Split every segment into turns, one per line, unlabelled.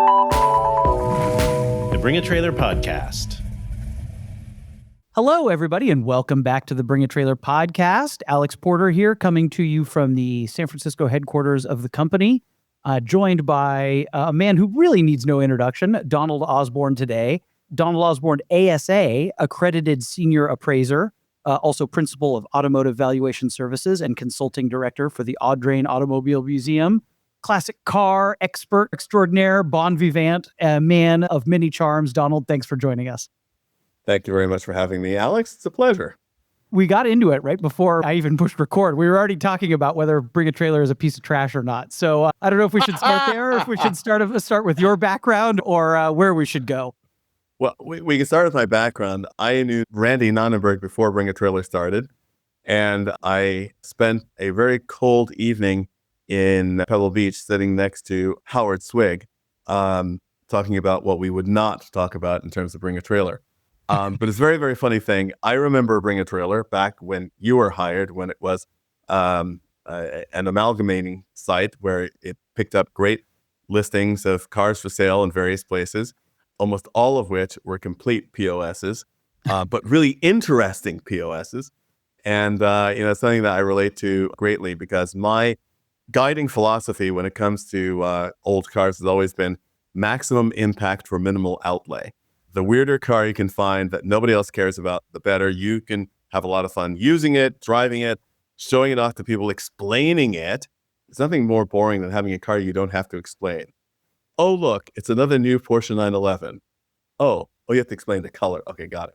The Bring a Trailer Podcast.
Hello, everybody, and welcome back to the Bring a Trailer Podcast. Alex Porter here, coming to you from the San Francisco headquarters of the company, joined by a man who really needs no introduction, Donald Osborne today. Donald Osborne, ASA, accredited senior appraiser, also principal of automotive valuation services and consulting director for the Audrain Automobile Museum. Classic car expert extraordinaire, bon vivant, a man of many charms. Donald, thanks for joining us.
Thank you very much for having me, Alex. It's a pleasure.
We got into it right before I even pushed record. We were already talking about whether Bring a Trailer is a piece of trash or not. So I don't know if we should start there, or if we should start with your background, or where we should go.
Well, we can start with my background. I knew Randy Nonnenberg before Bring a Trailer started, and I spent a very cold evening in Pebble Beach sitting next to Howard Swig, talking about what we would not talk about in terms of Bring a Trailer. But it's a very, very funny thing. I remember Bring a Trailer back when you were hired, when it was an amalgamating site where it picked up great listings of cars for sale in various places, almost all of which were complete POSs, but really interesting POSs. And, it's something that I relate to greatly because my guiding philosophy when it comes to old cars has always been maximum impact for minimal outlay. The weirder car you can find that nobody else cares about, the better. You can have a lot of fun using it, driving it, showing it off to people, explaining it. There's nothing more boring than having a car you don't have to explain. Oh, look, it's another new Porsche 911. Oh, you have to explain the color. Okay, got it.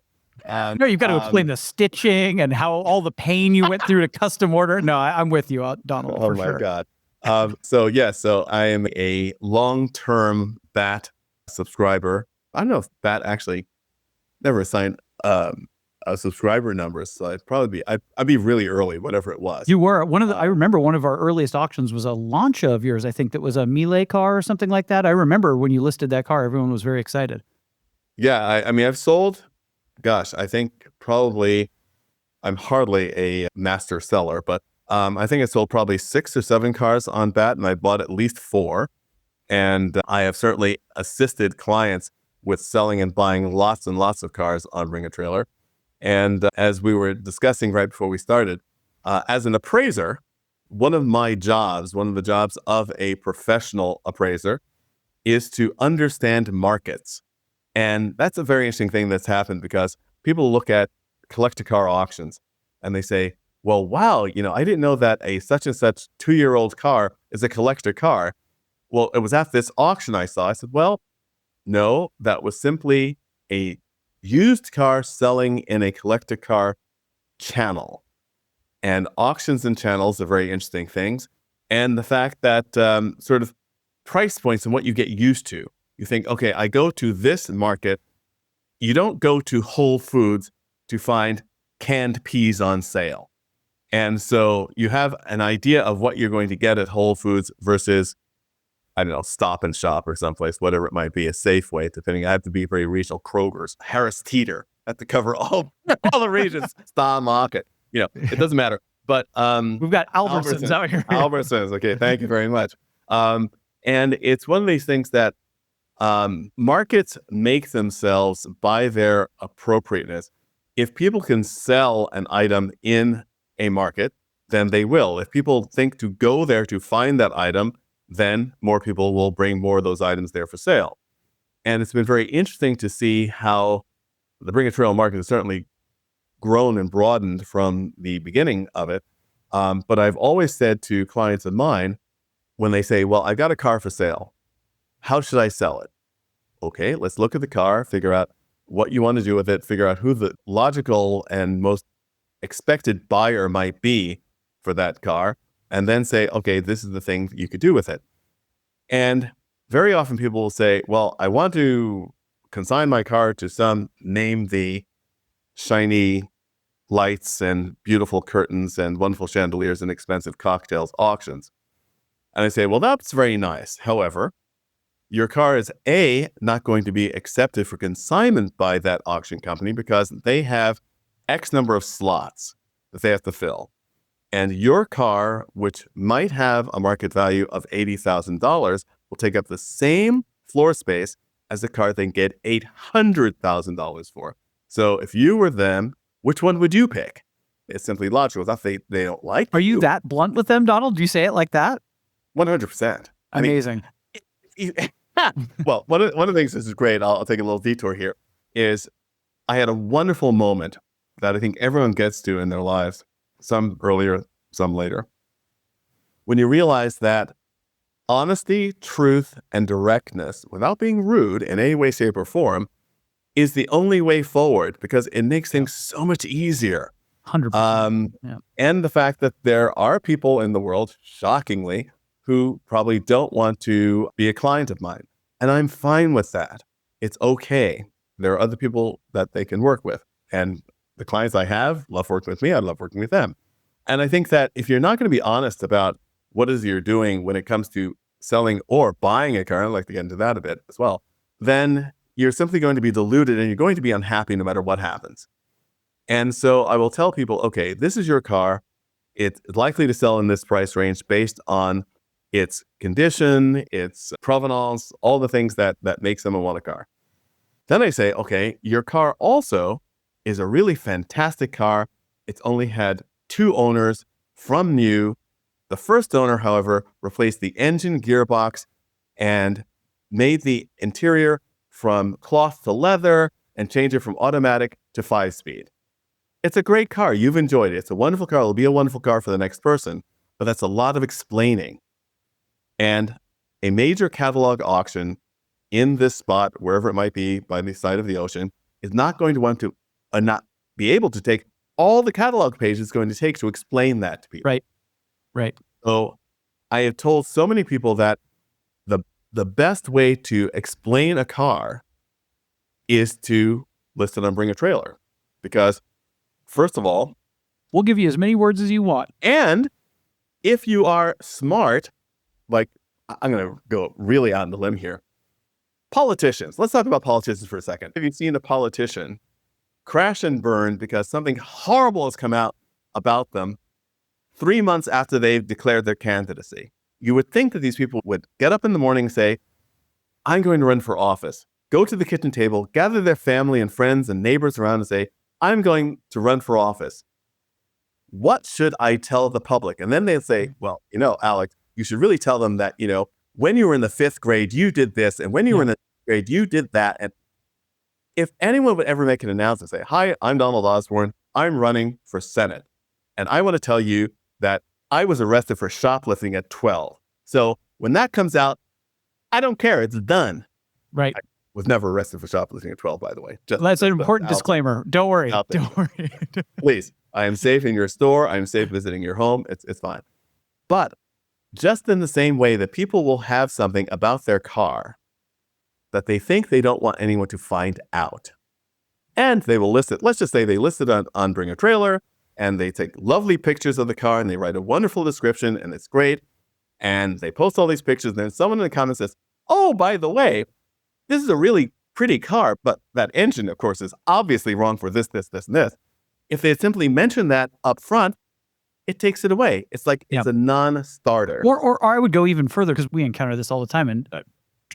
No, you've got to explain the stitching and how all the pain you went through to custom order. No, I'm with you, Donald, for sure.
Oh, my God. So I am a long-term BAT subscriber. I don't know if BAT actually never assigned a subscriber number, so I'd be really early, whatever it was.
You were I remember one of our earliest auctions was a Lancia of yours. I think that was a Miele car or something like that. I remember when you listed that car, everyone was very excited.
Yeah, I mean, I've sold, I think probably, I'm hardly a master seller, but I think I sold probably 6 or 7 cars on BAT, and I bought at least 4. And I have certainly assisted clients with selling and buying lots and lots of cars on Bring a Trailer. And as we were discussing right before we started, as an appraiser, one of the jobs of a professional appraiser is to understand markets. And that's a very interesting thing that's happened because people look at collector car auctions and they say, well, wow, I didn't know that a such and such 2-year-old car is a collector car. Well, it was at this auction I saw. I said, well, no, that was simply a used car selling in a collector car channel. And auctions and channels are very interesting things. And the fact that sort of price points and what you get used to. You think, okay, I go to this market. You don't go to Whole Foods to find canned peas on sale. And so you have an idea of what you're going to get at Whole Foods versus, I don't know, Stop and Shop or someplace, whatever it might be, a Safeway, depending. I have to be very regional. Kroger's, Harris Teeter, I have to cover all the regions. Star Market, it doesn't matter. But
we've got Albertsons out here.
Albertsons, okay, thank you very much. And it's one of these things that markets make themselves by their appropriateness. If people can sell an item in a market, then they will. If people think to go there to find that item, then more people will bring more of those items there for sale. And it's been very interesting to see how the Bring a Trailer market has certainly grown and broadened from the beginning of it. But I've always said to clients of mine, when they say, well, I've got a car for sale, how should I sell it? Okay, let's look at the car, figure out what you want to do with it, figure out who the logical and most expected buyer might be for that car, and then say, okay, this is the thing that you could do with it. And very often people will say, well, I want to consign my car to some name the shiny lights and beautiful curtains and wonderful chandeliers and expensive cocktails auctions. And I say, well, that's very nice. However, your car is not going to be accepted for consignment by that auction company because they have X number of slots that they have to fill. And your car, which might have a market value of $80,000, will take up the same floor space as a car they can get $800,000 for. So if you were them, which one would you pick? It's simply logical. It's not they don't like
Are you that blunt with them, Donald? Do you say it like that?
100%.
Amazing.
Well, one of the things, this is great, I'll take a little detour here, is I had a wonderful moment that I think everyone gets to in their lives, some earlier, some later. When you realize that honesty, truth, and directness, without being rude in any way, shape, or form, is the only way forward because it makes things so much easier.
100%.
And the fact that there are people in the world, shockingly, who probably don't want to be a client of mine. And I'm fine with that. It's okay. There are other people that they can work with. And the clients I have love working with me. I love working with them. And I think that if you're not going to be honest about what it is you're doing when it comes to selling or buying a car, I'd like to get into that a bit as well, then you're simply going to be deluded and you're going to be unhappy no matter what happens. And so I will tell people, okay, this is your car. It's likely to sell in this price range based on its condition, its provenance, all the things that make someone want a car. Then I say, okay, your car also is a really fantastic car. It's only had 2 owners from new. The first owner, however, replaced the engine, gearbox, and made the interior from cloth to leather and changed it from automatic to 5-speed. It's a great car. You've enjoyed it. It's a wonderful car. It'll be a wonderful car for the next person, but that's a lot of explaining. And a major catalog auction in this spot, wherever it might be by the side of the ocean, is not going to want to not be able to take all the catalog pages it's going to take to explain that to people.
Right.
So I have told so many people that the best way to explain a car is to list it on Bring a Trailer. Because first of all,
we'll give you as many words as you want.
And if you are smart, like I'm going to go really out on the limb here. Politicians. Let's talk about politicians for a second. Have you seen a politician crash and burn because something horrible has come out about them 3 months after they've declared their candidacy? You would think that these people would get up in the morning and say, I'm going to run for office. Go to the kitchen table, gather their family and friends and neighbors around and say, I'm going to run for office. What should I tell the public? And then they'll say, well, Alex, you should really tell them that, when you were in the 5th grade, you did this. And when you were in the 6th grade, you did that. And if anyone would ever make an announcement, say, hi, I'm Donald Osborne. I'm running for Senate. And I want to tell you that I was arrested for shoplifting at 12. So when that comes out, I don't care. It's done.
Right.
I was never arrested for shoplifting at 12, by the way.
That's an important disclaimer. Don't worry. Don't worry.
Please. I am safe in your store. I am safe visiting your home. It's fine. But just in the same way that people will have something about their car that they think they don't want anyone to find out, and they will list it. Let's just say they list it on Bring a Trailer, and they take lovely pictures of the car, and they write a wonderful description, and it's great, and they post all these pictures, and then someone in the comments says, oh, by the way, this is a really pretty car, but that engine, of course, is obviously wrong for this, this, this, and this. If they had simply mentioned that up front, it takes it away. It's like it's a non-starter.
Or I would go even further, because we encounter this all the time, and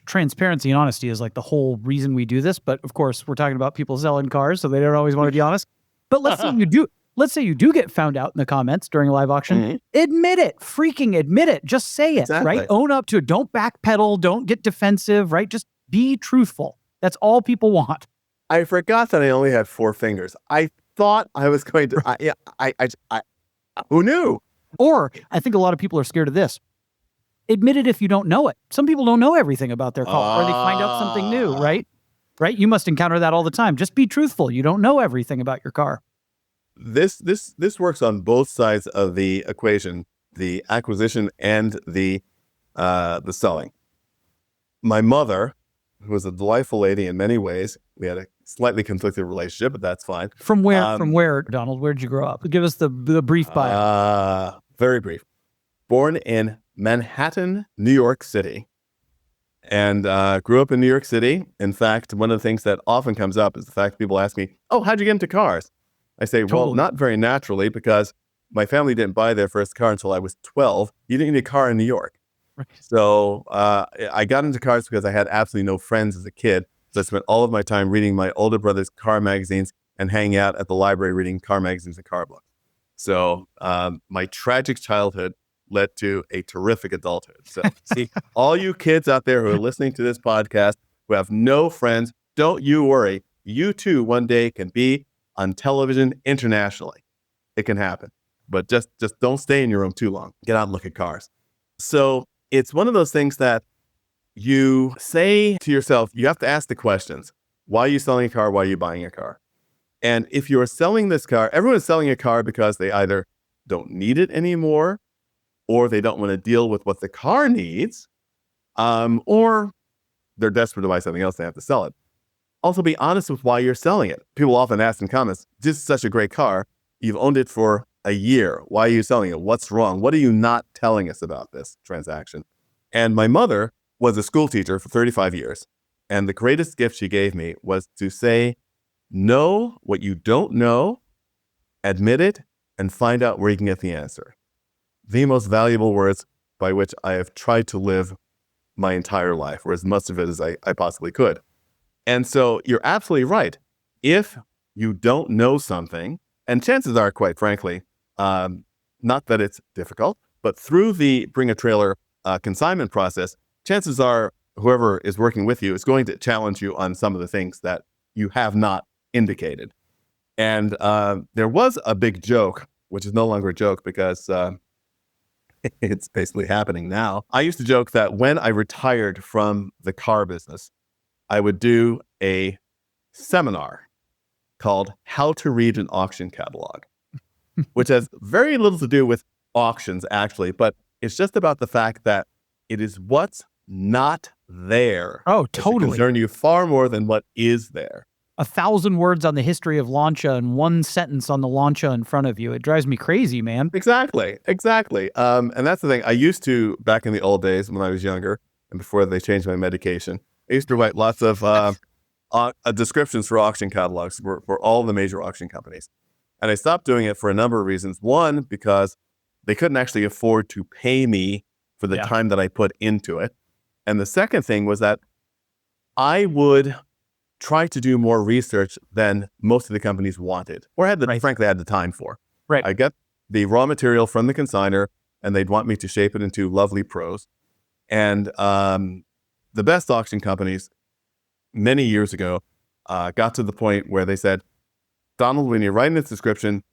transparency and honesty is like the whole reason we do this. But of course, we're talking about people selling cars, so they don't always want to be honest. But let's say you do. Let's say you do get found out in the comments during a live auction. Mm-hmm. Admit it. Freaking admit it. Just say it. Exactly. Right? Own up to it. Don't backpedal. Don't get defensive. Right? Just be truthful. That's all people want.
I forgot that I only had 4 fingers. I thought I was going to. I who knew?
Or I think a lot of people are scared of this. Admit it if you don't know it. Some people don't know everything about their car, or they find out something new, right? Right? You must encounter that all the time. Just be truthful. You don't know everything about your car.
This works on both sides of the equation, the acquisition and the selling. My mother, who was a delightful lady in many ways, we had a slightly conflicted relationship, but that's fine.
From where, Donald? Where did you grow up? Give us the brief bio.
Very brief. Born in Manhattan, New York City, and grew up in New York City. In fact, one of the things that often comes up is the fact people ask me, oh, how'd you get into cars? I say, well, not very naturally, because my family didn't buy their first car until I was 12. You didn't need a car in New York.
Right.
So I got into cars because I had absolutely no friends as a kid. So I spent all of my time reading my older brother's car magazines and hanging out at the library reading car magazines and car books. So my tragic childhood led to a terrific adulthood. So see, all you kids out there who are listening to this podcast who have no friends, don't you worry. You too one day can be on television internationally. It can happen. But just don't stay in your room too long. Get out and look at cars. So it's one of those things that you say to yourself, you have to ask the questions. Why are you selling a car? Why are you buying a car? And if you're selling this car, everyone is selling a car because they either don't need it anymore, or they don't want to deal with what the car needs, or they're desperate to buy something else, they have to sell it. Also, be honest with why you're selling it. People often ask in comments, this is such a great car. You've owned it for a year. Why are you selling it? What's wrong? What are you not telling us about this transaction? And my mother was a school teacher for 35 years. And the greatest gift she gave me was to say, know what you don't know, admit it, and find out where you can get the answer. The most valuable words by which I have tried to live my entire life, or as much of it as I possibly could. And so you're absolutely right. If you don't know something, and chances are, quite frankly, not that it's difficult, but through the bring a trailer consignment process, chances are whoever is working with you is going to challenge you on some of the things that you have not indicated. And there was a big joke, which is no longer a joke because it's basically happening now. I used to joke that when I retired from the car business, I would do a seminar called How to Read an Auction Catalog, which has very little to do with auctions, actually, but it's just about the fact that it is what's not there.
Oh, totally.
That concern you far more than what is there.
1,000 words on the history of Lancia and one sentence on the Lancia in front of you. It drives me crazy, man.
Exactly. And that's the thing. I used to, back in the old days when I was younger and before they changed my medication, I used to write lots of descriptions for auction catalogs for all the major auction companies. And I stopped doing it for a number of reasons. One, because they couldn't actually afford to pay me for the time that I put into it. And the second thing was that I would try to do more research than most of the companies wanted, or frankly, had the time for.
Right.
I get the raw material from the consignor, and they'd want me to shape it into lovely prose. And the best auction companies many years ago got to the point where they said, Donald, when you're writing this description,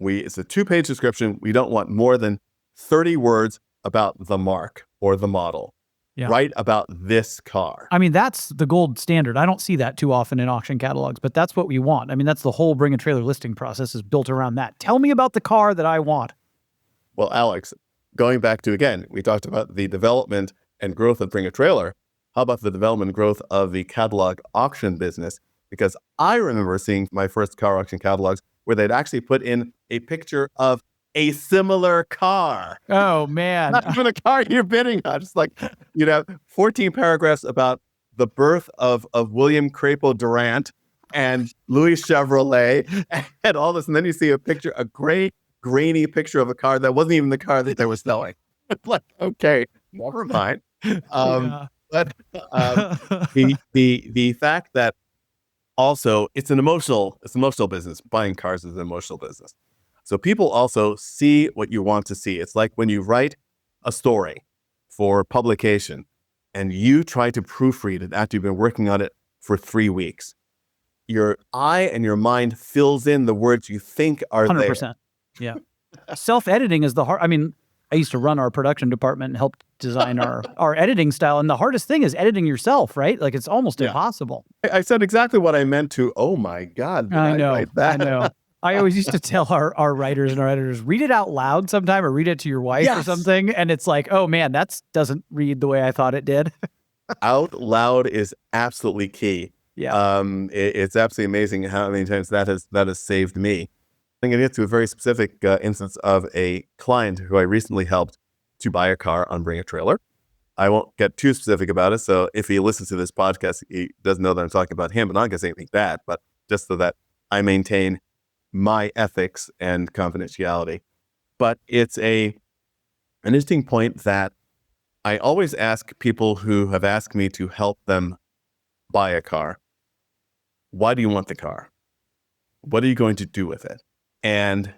it's a 2-page description. We don't want more than 30 words about the mark or the model. Yeah. Write about this car.
I mean, that's the gold standard. I don't see that too often in auction catalogs, but that's what we want. I mean, that's the whole bring a trailer listing process is built around that. Tell me about the car that I want.
Well, Alex, going back to, again, we talked about the development and growth of bring a trailer. How about the development and growth of the catalog auction business? Because I remember seeing my first car auction catalogs where they'd actually put in a picture of a similar car.
Oh, man.
Not even a car you're bidding on. Just like, 14 paragraphs about the birth of William Crapo Durant and Louis Chevrolet and all this. And then you see a picture, a gray, grainy picture of a car that wasn't even the car that they were selling. It's like, okay, never mind. But the fact that also it's an emotional business. Buying cars is an emotional business. So people also see what you want to see. It's like when you write a story for publication and you try to proofread it after you've been working on it for 3 weeks. Your eye and your mind fills in the words you think are 100%.
There. Yeah. Self-editing is the hard. I mean, I used to run our production department and help design our editing style. And the hardest thing is editing yourself, right? Like it's almost impossible.
I said exactly what I meant to. Oh my God.
I know. I always used to tell our writers and our editors, read it out loud sometime or read it to your wife or something. And it's like, oh man, that doesn't read the way I thought it did.
Out loud is absolutely key.
Yeah.
It's absolutely amazing how many times that has saved me. I'm going to get to a very specific instance of a client who I recently helped to buy a car on Bring a Trailer. I won't get too specific about it. So if he listens to this podcast, he doesn't know that I'm talking about him, but I'm not going to say anything bad, but just so that I maintain my ethics and confidentiality. But it's an interesting point that I always ask people who have asked me to help them buy a car, why do you want the car? What are you going to do with it? And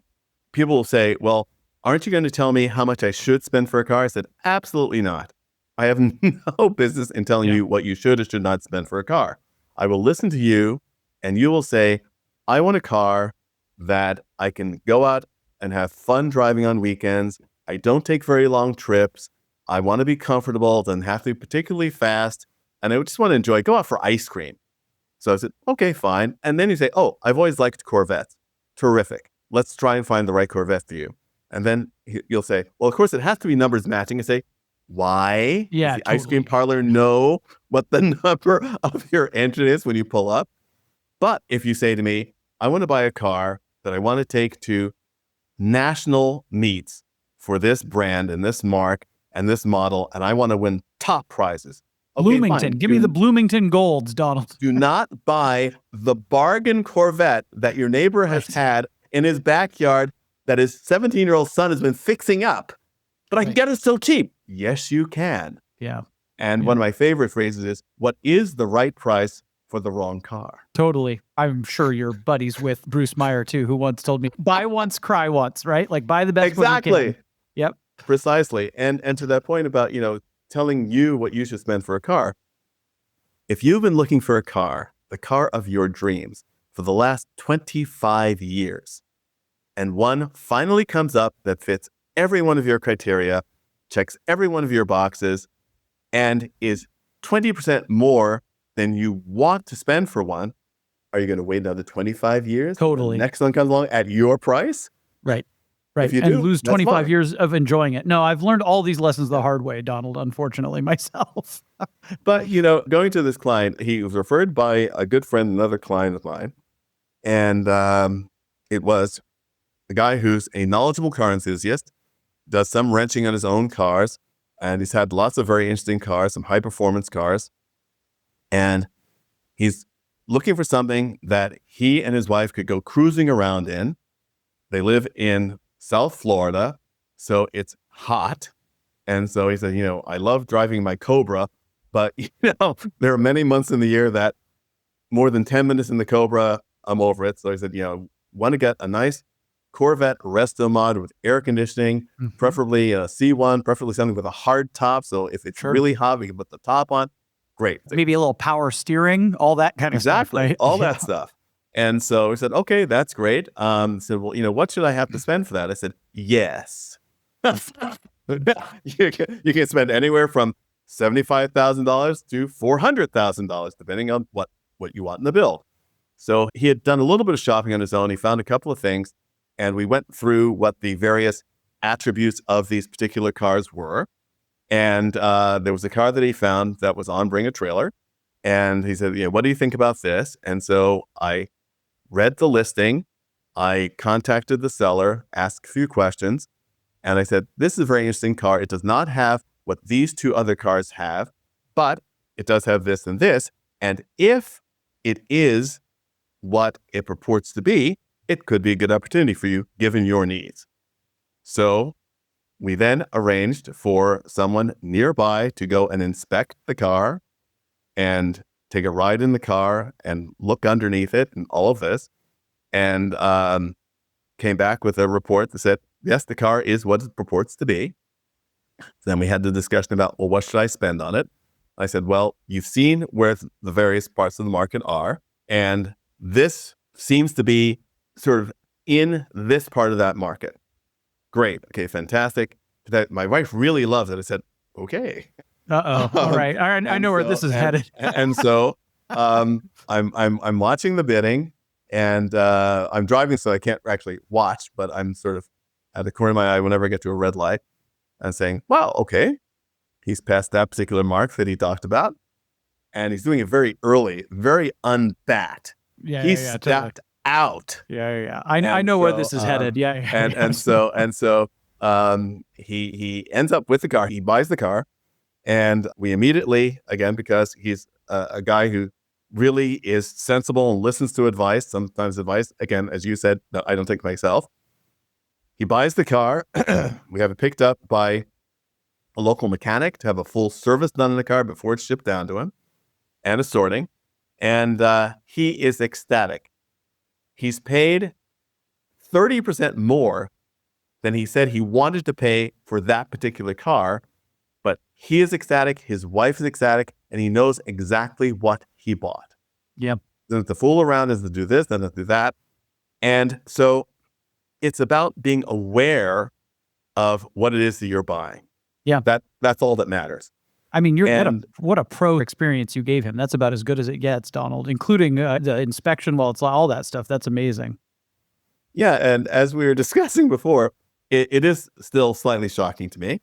people will say, well, aren't you going to tell me how much I should spend for a car? I said, absolutely not. I have no business in telling you what you should or should not spend for a car. I will listen to you, and you will say, I want a car that I can go out and have fun driving on weekends. I don't take very long trips. I want to be comfortable, doesn't have to be particularly fast. And I just want to enjoy, go out for ice cream. So I said, okay, fine. And then you say, oh, I've always liked Corvettes. Terrific. Let's try and find the right Corvette for you. And then you'll say, well, of course, it has to be numbers matching. I say, why?
Yeah,
does the ice cream parlor know what the number of your engine is when you pull up? But if you say to me, I want to buy a car that I want to take to national meets for this brand and this mark and this model, and I want to win top prizes. Okay,
Bloomington.
fine.
Give me the Bloomington Golds, Donald.
Do not buy the bargain Corvette that your neighbor has had in his backyard that his 17-year-old son has been fixing up. But I can get it so cheap. Yes, you can.
Yeah.
And one of my favorite phrases is, what is the right price for the wrong car?
Totally. I'm sure you're buddies with Bruce Meyer, too, who once told me, buy once, cry once, right? Like, buy the best one you
Exactly.
can. Yep.
Precisely. And to that point about, telling you what you should spend for a car, if you've been looking for a car, the car of your dreams, for the last 25 years, and one finally comes up that fits every one of your criteria, checks every one of your boxes, and is 20% more than you want to spend for one, are you going to wait another 25 years?
Totally.
The next one comes along at your price?
Right. Right.
If you
and
do,
lose
that's
25
fine.
years of enjoying it. No, I've learned all these lessons the hard way, Donald, unfortunately, myself.
But, going to this client, he was referred by a good friend, another client of mine. And it was a guy who's a knowledgeable car enthusiast, does some wrenching on his own cars, and he's had lots of very interesting cars, some high-performance cars. And he's looking for something that he and his wife could go cruising around in. They live in South Florida, so it's hot. And so he said, I love driving my Cobra, but, there are many months in the year that more than 10 minutes in the Cobra, I'm over it. So he said, want to get a nice Corvette resto mod with air conditioning, preferably a C1, preferably something with a hard top. So if it's really hot, we can put the top on. Great.
Maybe a little power steering, all that kind of stuff.
Exactly.
Right?
All that stuff. And so he said, okay, that's great. Said, well, what should I have to spend for that? I said, yes. You can spend anywhere from $75,000 to $400,000, depending on what you want in the build. So he had done a little bit of shopping on his own. He found a couple of things, and we went through what the various attributes of these particular cars were. And there was a car that he found that was on Bring a Trailer. And he said, what do you think about this? And so I read the listing. I contacted the seller, asked a few questions. And I said, this is a very interesting car. It does not have what these two other cars have, but it does have this and this. And if it is what it purports to be, it could be a good opportunity for you, given your needs. So we then arranged for someone nearby to go and inspect the car and take a ride in the car and look underneath it and all of this. And came back with a report that said, yes, the car is what it purports to be. Then we had the discussion about, well, what should I spend on it? I said, well, you've seen where the various parts of the market are, and this seems to be sort of in this part of that market. Great. Okay, fantastic. My wife really loves it. I said, okay.
Uh-oh. All right. I know where this is headed.
And so I'm watching the bidding, and I'm driving, so I can't actually watch, but I'm sort of at the corner of my eye whenever I get to a red light and saying, wow, okay. He's passed that particular mark that he talked about, and he's doing it very early, very unbat.
Yeah,
He stepped out.
Yeah. I know where this is headed. Yeah.
And so he ends up with the car. He buys the car, and we immediately, again, because he's a guy who really is sensible and listens to advice. Sometimes advice, again, as you said, no, I don't take myself. He buys the car. We have it picked up by a local mechanic to have a full service done in the car before it's shipped down to him, and a sorting. And he is ecstatic. He's paid 30% more than he said he wanted to pay for that particular car. But he is ecstatic, his wife is ecstatic, and he knows exactly what he bought.
Yeah.
Doesn't have to fool around, doesn't have to do this, doesn't have to do that. And so it's about being aware of what it is that you're buying.
Yeah.
That's all that matters.
I mean, what a pro experience you gave him. That's about as good as it gets, Donald, including the inspection, it's all that stuff. That's amazing.
Yeah. And as we were discussing before, it is still slightly shocking to me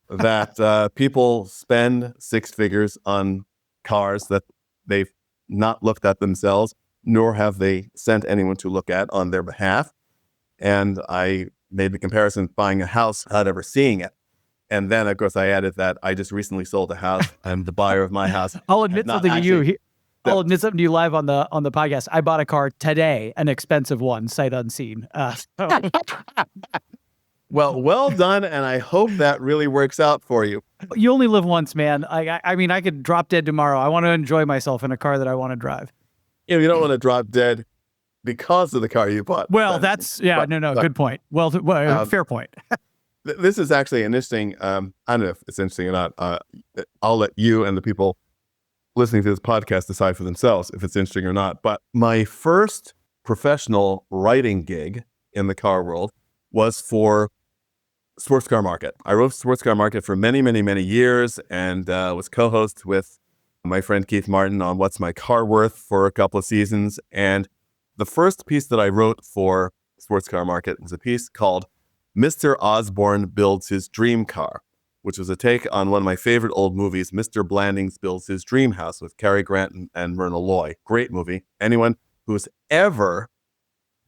that people spend six figures on cars that they've not looked at themselves, nor have they sent anyone to look at on their behalf. And I made the comparison buying a house without ever seeing it. And then, of course, I added that I just recently sold a house. I'm the buyer of my house.
I'll admit something to you. I'll admit something to you live on the podcast. I bought a car today, an expensive one, sight unseen.
Well done, and I hope that really works out for you.
You only live once, man. I mean, I could drop dead tomorrow. I want to enjoy myself in a car that I want to drive.
You don't want to drop dead because of the car you bought.
Well, good point. Well, fair point.
This is actually an interesting, I don't know if it's interesting or not. I'll let you and the people listening to this podcast decide for themselves if it's interesting or not. But my first professional writing gig in the car world was for Sports Car Market. I wrote Sports Car Market for many, many, many years and was co-host with my friend Keith Martin on What's My Car Worth for a couple of seasons. And the first piece that I wrote for Sports Car Market was a piece called Mr. Osborne Builds His Dream Car, which was a take on one of my favorite old movies, Mr. Blandings Builds His Dream House with Cary Grant and Myrna Loy. Great movie. Anyone who's ever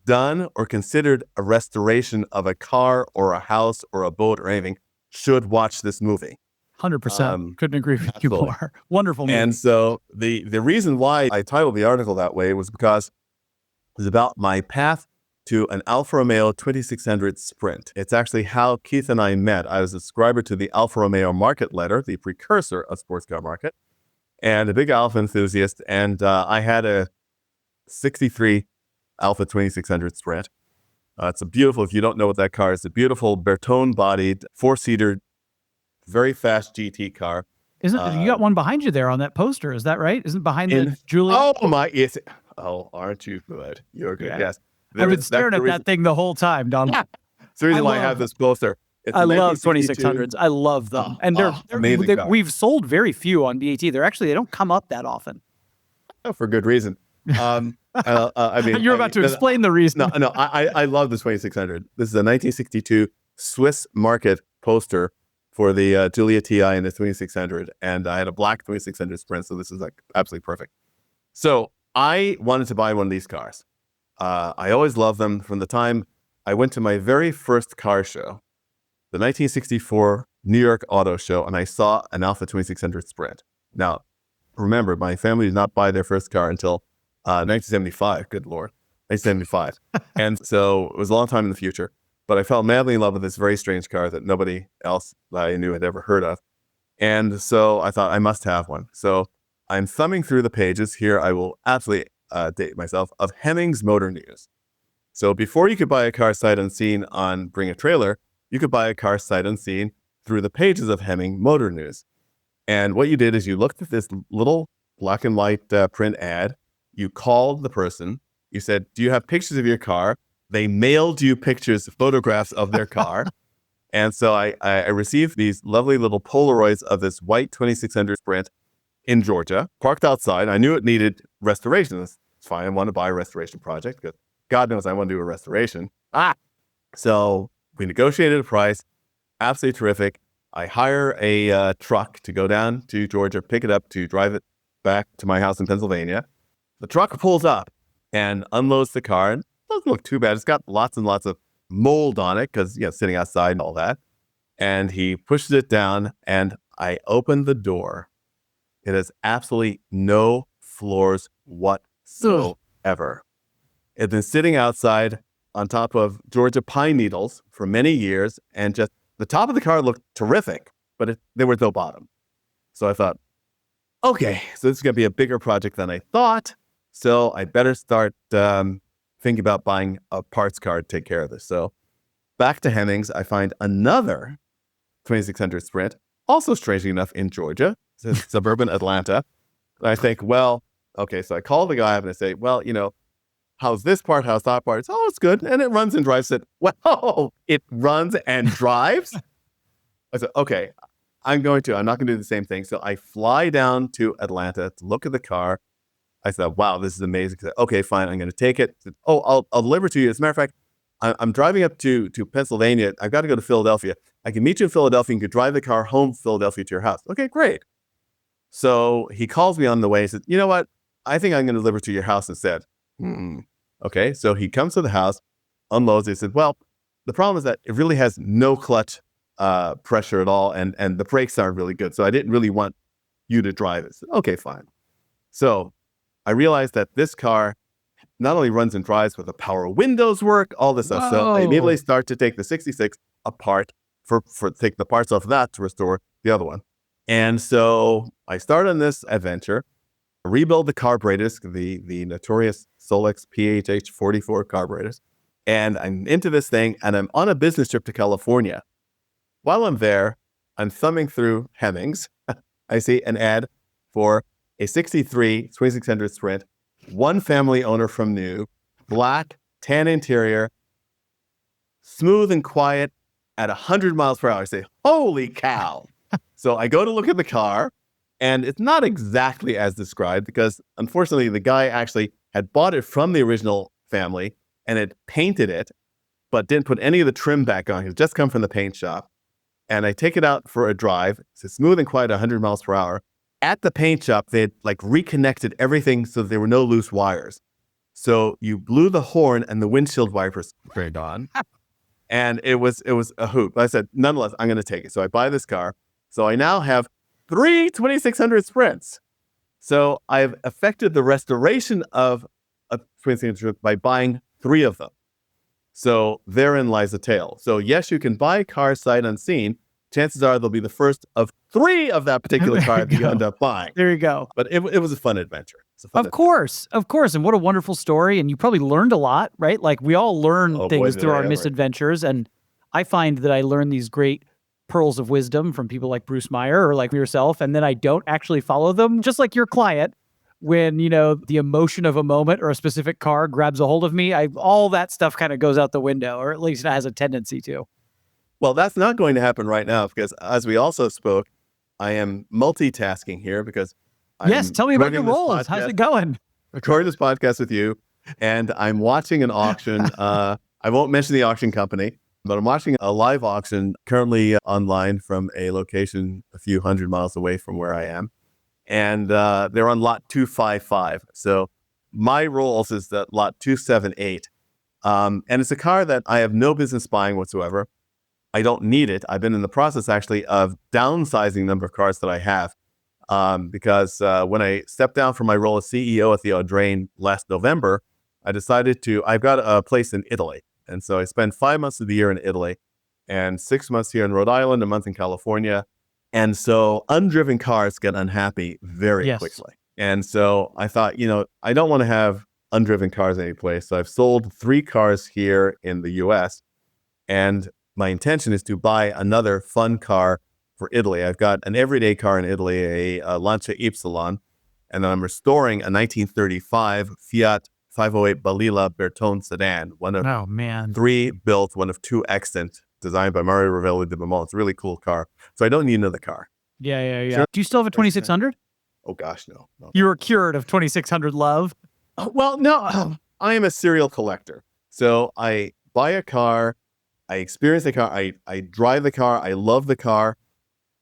done or considered a restoration of a car or a house or a boat or anything should watch this movie.
100%. Couldn't agree with you more. Wonderful movie.
And so the reason why I titled the article that way was because it was about my path to an Alfa Romeo 2600 Sprint. It's actually how Keith and I met. I was a subscriber to the Alfa Romeo Market Letter, the precursor of Sports Car Market, and a big Alfa enthusiast. And I had a 63 Alfa 2600 Sprint. It's a beautiful, if you don't know what that car is, a beautiful Bertone-bodied, four-seater, very fast GT car.
You got one behind you there on that poster, is that right? Isn't behind the Julia?
Oh my, yes. Oh, aren't you good? You're good,
yeah.
Yes.
I've been staring at that thing the whole time, Don.
It's the reason why I have this poster.
I love 2600s. I love them. And we've sold very few on BAT. They don't come up that often.
Oh, for good reason. I mean,
you're about to explain the reason.
No, I love the 2600. This is a 1962 Swiss market poster for the Giulia TI and the 2600. And I had a black 2600 Sprint, so this is like absolutely perfect. So I wanted to buy one of these cars. I always loved them from the time I went to my very first car show, the 1964 New York Auto Show, and I saw an Alfa 2600 Sprint. Now, remember, my family did not buy their first car until 1975. Good Lord, 1975. And so it was a long time in the future, but I fell madly in love with this very strange car that nobody else that I knew had ever heard of. And so I thought I must have one. So I'm thumbing through the pages here. I will absolutely date myself, of Hemmings Motor News. So before you could buy a car sight unseen on Bring a Trailer, you could buy a car sight unseen through the pages of Hemming Motor News. And what you did is you looked at this little black and white print ad, you called the person, you said, do you have pictures of your car? They mailed you photographs of their car. And so I received these lovely little Polaroids of this white 2600 Sprint in Georgia, parked outside. I knew it needed restoration. It's fine. I want to buy a restoration project because God knows I want to do a restoration. So we negotiated a price. Absolutely terrific. I hire a truck to go down to Georgia, pick it up to drive it back to my house in Pennsylvania. The truck pulls up and unloads the car. And it doesn't look too bad. It's got lots and lots of mold on it because, sitting outside and all that. And he pushes it down and I open the door. It has absolutely no floors whatsoever. It had been sitting outside on top of Georgia pine needles for many years, and just the top of the car looked terrific. but there was no bottom. So I thought, okay, so this is going to be a bigger project than I thought. So I better start thinking about buying a parts car to take care of this. So back to Hemmings, I find another 2600 Sprint, also strangely enough in Georgia, suburban Atlanta. And I think, well, okay, so I call the guy up and I say, well, how's this part? How's that part? Oh, it's good. And it runs and drives it. Well, it runs and drives? I said, okay, I'm not going to do the same thing. So I fly down to Atlanta to look at the car. I said, wow, this is amazing. I said, okay, fine, I'm going to take it. I said, I'll deliver to you. As a matter of fact, I'm driving up to Pennsylvania. I've got to go to Philadelphia. I can meet you in Philadelphia. You can drive the car home from Philadelphia to your house. Okay, great. So he calls me on the way. He said, you know what? I think I'm going to deliver to your house instead. Okay, so he comes to the house, unloads it. He said, well, the problem is that it really has no clutch pressure at all, and the brakes aren't really good. So I didn't really want you to drive it. I said, okay, fine. So I realized that this car not only runs and drives, but the power windows work, all this stuff. So I immediately start to take the 66 apart for take the parts off of that to restore the other one. And so I start on this adventure, rebuild the carburetors, the notorious Solex PHH 44 carburetors. And I'm into this thing, and I'm on a business trip to California. While I'm there, I'm thumbing through Hemmings. I see an ad for a 63 2600 Sprint, one family owner from new, black, tan interior, smooth and quiet at 100 miles per hour. I say, holy cow. So I go to look at the car, and it's not exactly as described because, unfortunately, the guy actually had bought it from the original family and had painted it, but didn't put any of the trim back on. It had just come from the paint shop. And I take it out for a drive. It's smooth and quiet at 100 miles per hour. At the paint shop, they had reconnected everything so there were no loose wires. So you blew the horn and the windshield wipers turned on. And it was a hoot. But I said, nonetheless, I'm going to take it. So I buy this car. So I now have 3 2600 Sprints. So I've effected the restoration of a 2600 by buying 3 of them. So therein lies the tale. So yes, you can buy a car sight unseen. Chances are they'll be the first of 3 of that particular car that you end up buying.
There you go.
But it was a fun adventure.
Of course. And what a wonderful story. And you probably learned a lot, right? Like we all learn things through our misadventures. And I find that I learn these great pearls of wisdom from people like Bruce Meyer or like yourself. And then I don't actually follow them, just like your client. When, the emotion of a moment or a specific car grabs a hold of me, all that stuff kind of goes out the window, or at least it has a tendency to.
Well, that's not going to happen right now because as we also spoke, I am multitasking here because
Yes, tell me about your roles. How's it going?
Recording this podcast with you, and I'm watching an auction. I won't mention the auction company, but I'm watching a live auction currently online from a location a few hundred miles away from where I am. And they're on lot 255. So my roles is that lot 278. And it's a car that I have no business buying whatsoever. I don't need it. I've been in the process actually of downsizing the number of cars that I have because when I stepped down from my role as CEO at the Audrain last November, I've got a place in Italy. And so I spend 5 months of the year in Italy and 6 months here in Rhode Island, a month in California. And so undriven cars get unhappy very quickly. And so I thought, I don't want to have undriven cars anyplace. So I've sold 3 cars here in the US. And my intention is to buy another fun car for Italy. I've got an everyday car in Italy, a Lancia Ypsilon. And then I'm restoring a 1935 Fiat 508 Balilla Bertone sedan. One of 3 built, one of 2 extant, designed by Mario Ravelli di Beaumont. It's a really cool car. So I don't need another car.
Yeah. Sure. Do you still have a 2600?
Oh, gosh, no.
You were cured of 2600 love?
Well, no. I am a serial collector. So I buy a car, I experience the car, I drive the car, I love the car,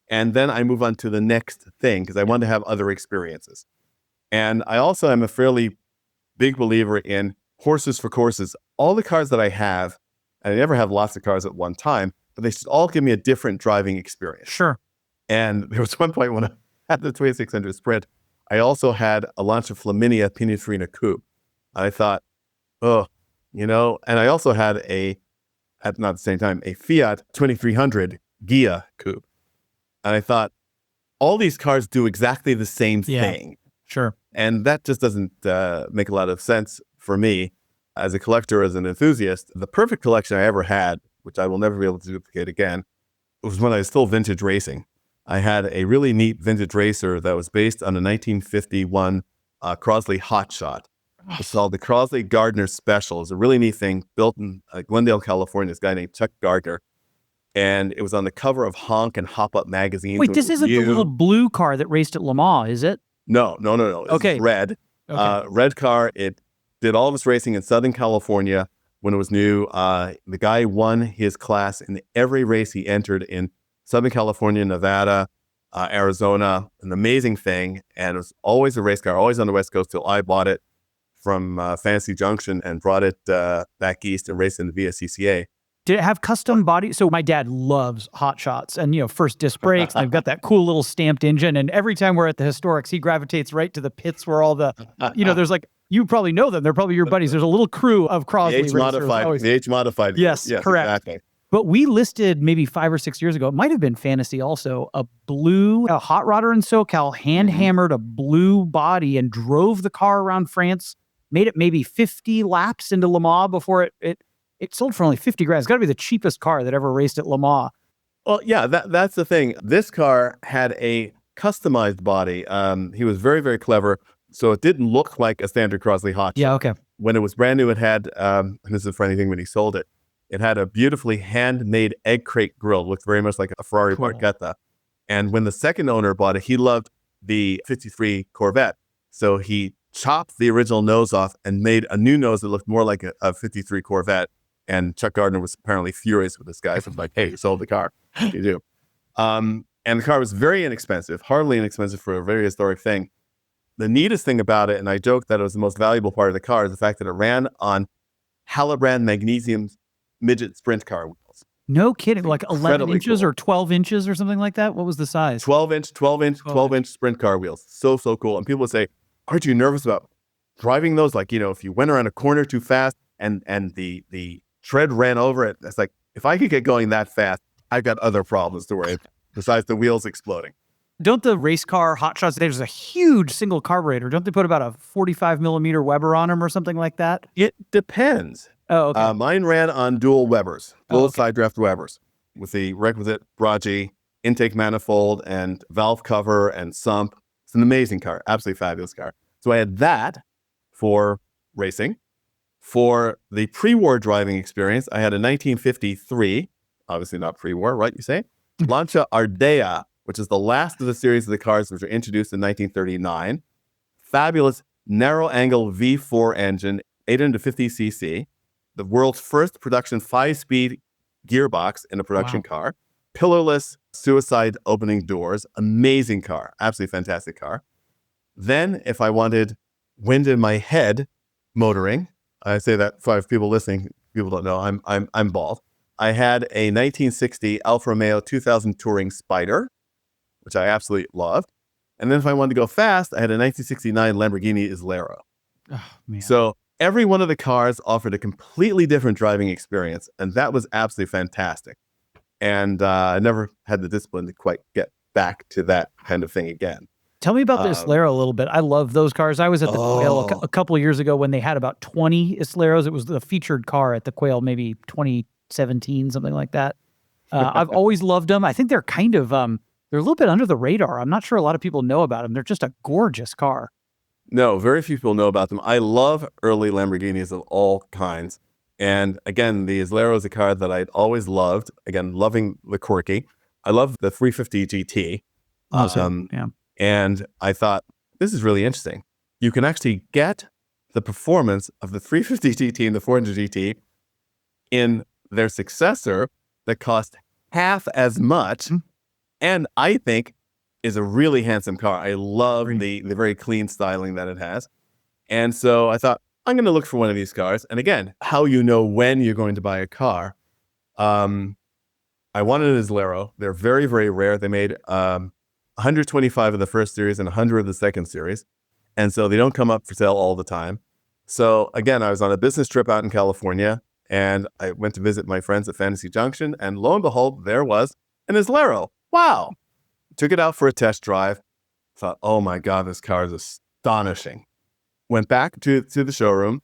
and then I move on to the next thing because I want to have other experiences. And I also am a fairly big believer in horses for courses. All the cars that I have, and I never have lots of cars at one time, but they should all give me a different driving experience.
Sure.
And there was one point when I had the 2600 Sprint, I also had a Lancia Flaminia Pininfarina Coupe. I thought, and I also had at not the same time, a Fiat 2300 Ghia Coupe. And I thought, all these cars do exactly the same thing.
Sure.
And that just doesn't make a lot of sense for me as a collector, as an enthusiast. The perfect collection I ever had, which I will never be able to duplicate again, was when I was still vintage racing. I had a really neat vintage racer that was based on a 1951 Crosley hotshot. It's called the Crosley Gardner Special. It's a really neat thing built in Glendale, California. This guy named Chuck Gardner. And it was on the cover of Honk and Hop Up magazines.
Wait, this isn't the little blue car that raced at Le Mans, is it?
No.
Okay.
It's red.
Okay.
Red car. It did all of its racing in Southern California when it was new. The guy won his class in every race he entered in Southern California, Nevada, Arizona. An amazing thing. And it was always a race car, always on the West Coast till I bought it from Fantasy Junction and brought it back east and raced in the VSCCA.
Did it have custom body? So my dad loves hot shots and, first disc brakes. They've got that cool little stamped engine. And every time we're at the historics, he gravitates right to the pits where all the, there's like, you probably know them. They're probably your buddies. There's a little crew of Crosley racers.
The H modified.
Yes, correct.
Exactly.
But we listed maybe 5 or 6 years ago, it might have been Fantasy also, a hot rodder in SoCal, hand-hammered a blue body and drove the car around France, made it maybe 50 laps into Le Mans before it sold for only 50 grand. It's got to be the cheapest car that ever raced at Le Mans.
Well, yeah, that's the thing. This car had a customized body. He was very, very clever. So it didn't look like a standard Crosley hotshot.
Yeah, okay.
When it was brand new, it had, and this is a funny thing when he sold it, it had a beautifully handmade egg crate grill. It looked very much like a Ferrari Barchetta. And when the second owner bought it, he loved the 53 Corvette. So he chopped the original nose off and made a new nose that looked more like a 53 Corvette. And Chuck Gardner was apparently furious with this guy. So like, hey, you sold the car. What do you do? And the car was very inexpensive, hardly inexpensive for a very historic thing. The neatest thing about it, and I joked that it was the most valuable part of the car, is the fact that it ran on Halabrand magnesium midget sprint car wheels.
No kidding. Like 11
Incredibly
inches
cool.
or 12 inches or something like that? What was the size?
12 inch sprint car wheels. So cool. And people would say, aren't you nervous about driving those? Like, if you went around a corner too fast and the tread ran over it. It's like, if I could get going that fast, I've got other problems to worry about besides the wheels exploding.
Don't the race car hot shots, there's a huge single carburetor. Don't they put about a 45 millimeter Weber on them or something like that?
It depends.
Oh, okay.
Mine ran on dual Webers, side draft Webers with the requisite Bragi intake manifold and valve cover and sump. It's an amazing car, absolutely fabulous car. So I had that for racing. For the pre-war driving experience, I had a 1953, obviously not pre-war, right, you say? Lancia Ardea, which is the last of the series of the cars which were introduced in 1939. Fabulous narrow-angle V4 engine, 850cc. The world's first production 5-speed gearbox in a production car. Pillarless suicide opening doors. Amazing car. Absolutely fantastic car. Then, if I wanted wind in my head motoring, I say that for people listening, people don't know, I'm bald. I had a 1960 Alfa Romeo 2000 Touring Spider, which I absolutely loved. And then if I wanted to go fast, I had a 1969 Lamborghini Islero.
Oh, man.
So every one of the cars offered a completely different driving experience, and that was absolutely fantastic. And I never had the discipline to quite get back to that kind of thing again.
Tell me about the Islero a little bit. I love those cars. I was at the Quail a couple of years ago when they had about 20 Isleros. It was the featured car at the Quail, maybe 2017, something like that. I've always loved them. I think they're kind of, they're a little bit under the radar. I'm not sure a lot of people know about them. They're just a gorgeous car.
No, very few people know about them. I love early Lamborghinis of all kinds. And again, the Islero is a car that I'd always loved. Again, loving the quirky. I love the 350 GT.
Awesome. Yeah.
And I thought, this is really interesting. You can actually get the performance of the 350 GT and the 400 GT in their successor that cost half as much, and I think is a really handsome car. I love the very clean styling that it has. And so I thought, I'm going to look for one of these cars. And again, how you know when you're going to buy a car. I wanted an Islero. They're very, very rare. They made 125 of the first series and 100 of the second series. And so they don't come up for sale all the time. So again, I was on a business trip out in California, and I went to visit my friends at Fantasy Junction, and lo and behold, there was an Islero. Wow. Took it out for a test drive. Thought, oh my God, this car is astonishing. Went back to the showroom,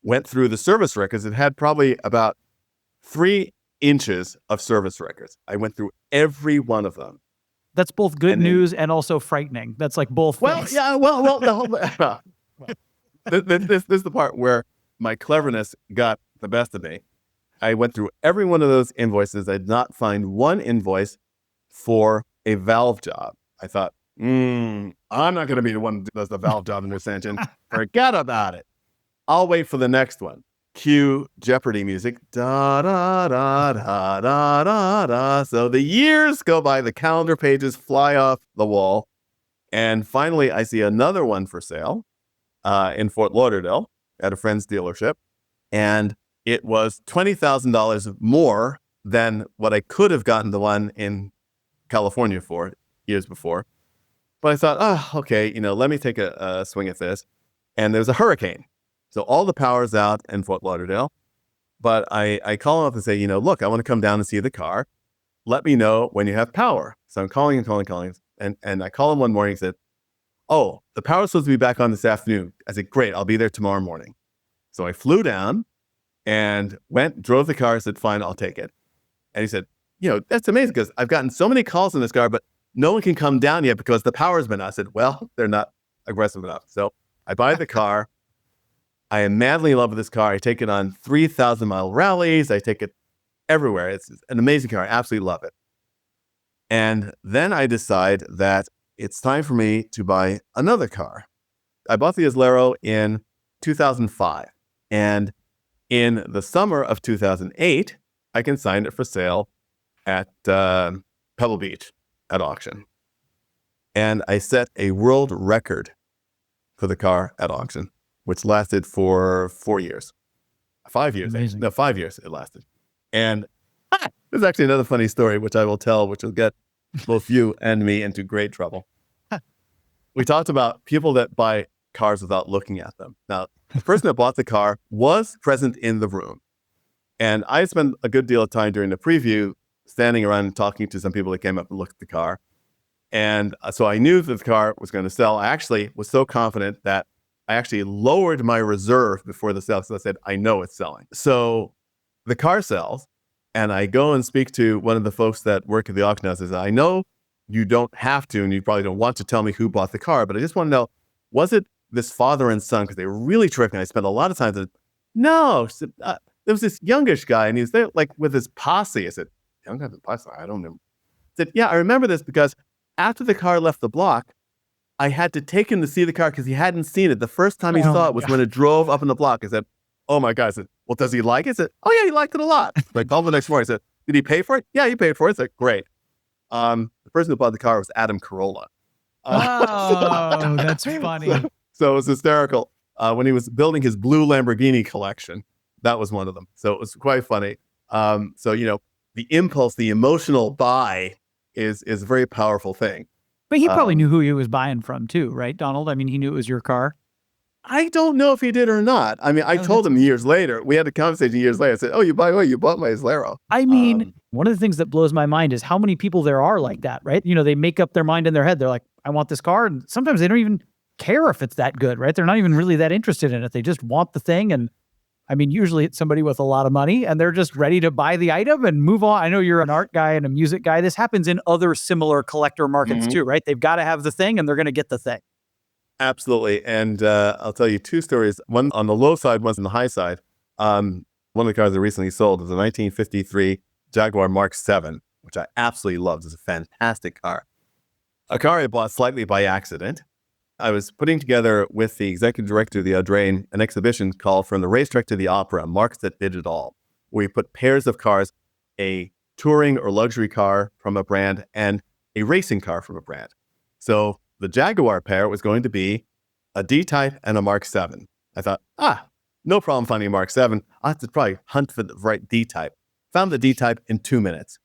went through the service records. It had probably about 3 inches of service records. I went through every one of them.
That's both good news and also frightening. That's like both things.
Yeah, the whole, this is the part where my cleverness got the best of me. I went through every one of those invoices. I did not find one invoice for a valve job. I thought, I'm not going to be the one that does the valve job in this engine. Forget about it. I'll wait for the next one. Cue Jeopardy music. Da, da, da, da, da, da, da. So the years go by, the calendar pages fly off the wall. And finally, I see another one for sale in Fort Lauderdale at a friend's dealership. And it was $20,000 more than what I could have gotten the one in California for years before. But I thought, okay, let me take a swing at this. And there's a hurricane. So all the power's out in Fort Lauderdale. But I call him up and say, look, I want to come down and see the car. Let me know when you have power. So I'm calling. And I call him one morning and said, oh, the power's supposed to be back on this afternoon. I said, great, I'll be there tomorrow morning. So I flew down and drove the car. I said, fine, I'll take it. And he said, that's amazing because I've gotten so many calls in this car, but no one can come down yet because the power's been out. I said, well, they're not aggressive enough. So I buy the car. I am madly in love with this car. I take it on 3,000-mile rallies. I take it everywhere. It's an amazing car. I absolutely love it. And then I decide that it's time for me to buy another car. I bought the Islero in 2005. And in the summer of 2008, I consigned it for sale at Pebble Beach at auction. And I set a world record for the car at auction, which lasted for 4 years. 5 years.
Amazing.
No, 5 years it lasted. And there's actually another funny story, which I will tell, which will get both you and me into great trouble. We talked about people that buy cars without looking at them. Now, the person that bought the car was present in the room. And I spent a good deal of time during the preview standing around and talking to some people that came up and looked at the car. And so I knew that the car was going to sell. I actually was so confident that I actually lowered my reserve before the sale. So I said, I know it's selling. So the car sells. And I go and speak to one of the folks that work at the auction house. I said, I know you don't have to, and you probably don't want to tell me who bought the car, but I just want to know, was it this father and son? Because they were really terrific. And I spent a lot of time saying, no, there was this youngish guy, and he was there like with his posse. I said, young guy with posse? I don't know. I said, yeah, I remember this because after the car left the block, I had to take him to see the car because he hadn't seen it. The first time he saw it was when it drove up in the block. I said, oh my God. I said, well, does he like it? I said, oh yeah, he liked it a lot. So I called the next morning. I said, did he pay for it? Yeah, he paid for it. I said, great. The person who bought the car was Adam Carolla.
That's funny.
So it was hysterical. When he was building his blue Lamborghini collection, that was one of them. So it was quite funny. So, the impulse, the emotional buy is a very powerful thing.
But he probably knew who he was buying from too, right, Donald? I mean, he knew it was your car.
I don't know if he did or not. I mean, I told him years later. We had a conversation years later. I said, oh, you bought my Islero.
I mean, one of the things that blows my mind is how many people there are like that, right? They make up their mind in their head. They're like, I want this car. And sometimes they don't even care if it's that good, right? They're not even really that interested in it. They just want the thing. And I mean, usually it's somebody with a lot of money and they're just ready to buy the item and move on. I know you're an art guy and a music guy. This happens in other similar collector markets too, right? They've got to have the thing and they're going to get the thing.
Absolutely. And I'll tell you 2 stories. One on the low side, one on the high side. One of the cars I recently sold was a 1953 Jaguar Mark 7, which I absolutely loved. It's a fantastic car. A car I bought slightly by accident. I was putting together with the executive director of the Audrain an exhibition called From the Racetrack to the Opera, Marks That Did It All, where we put pairs of cars, a touring or luxury car from a brand and a racing car from a brand. So the Jaguar pair was going to be a D-Type and a Mark 7. I thought, no problem finding a Mark 7. I'll have to probably hunt for the right D-Type. Found the D-Type in 2 minutes.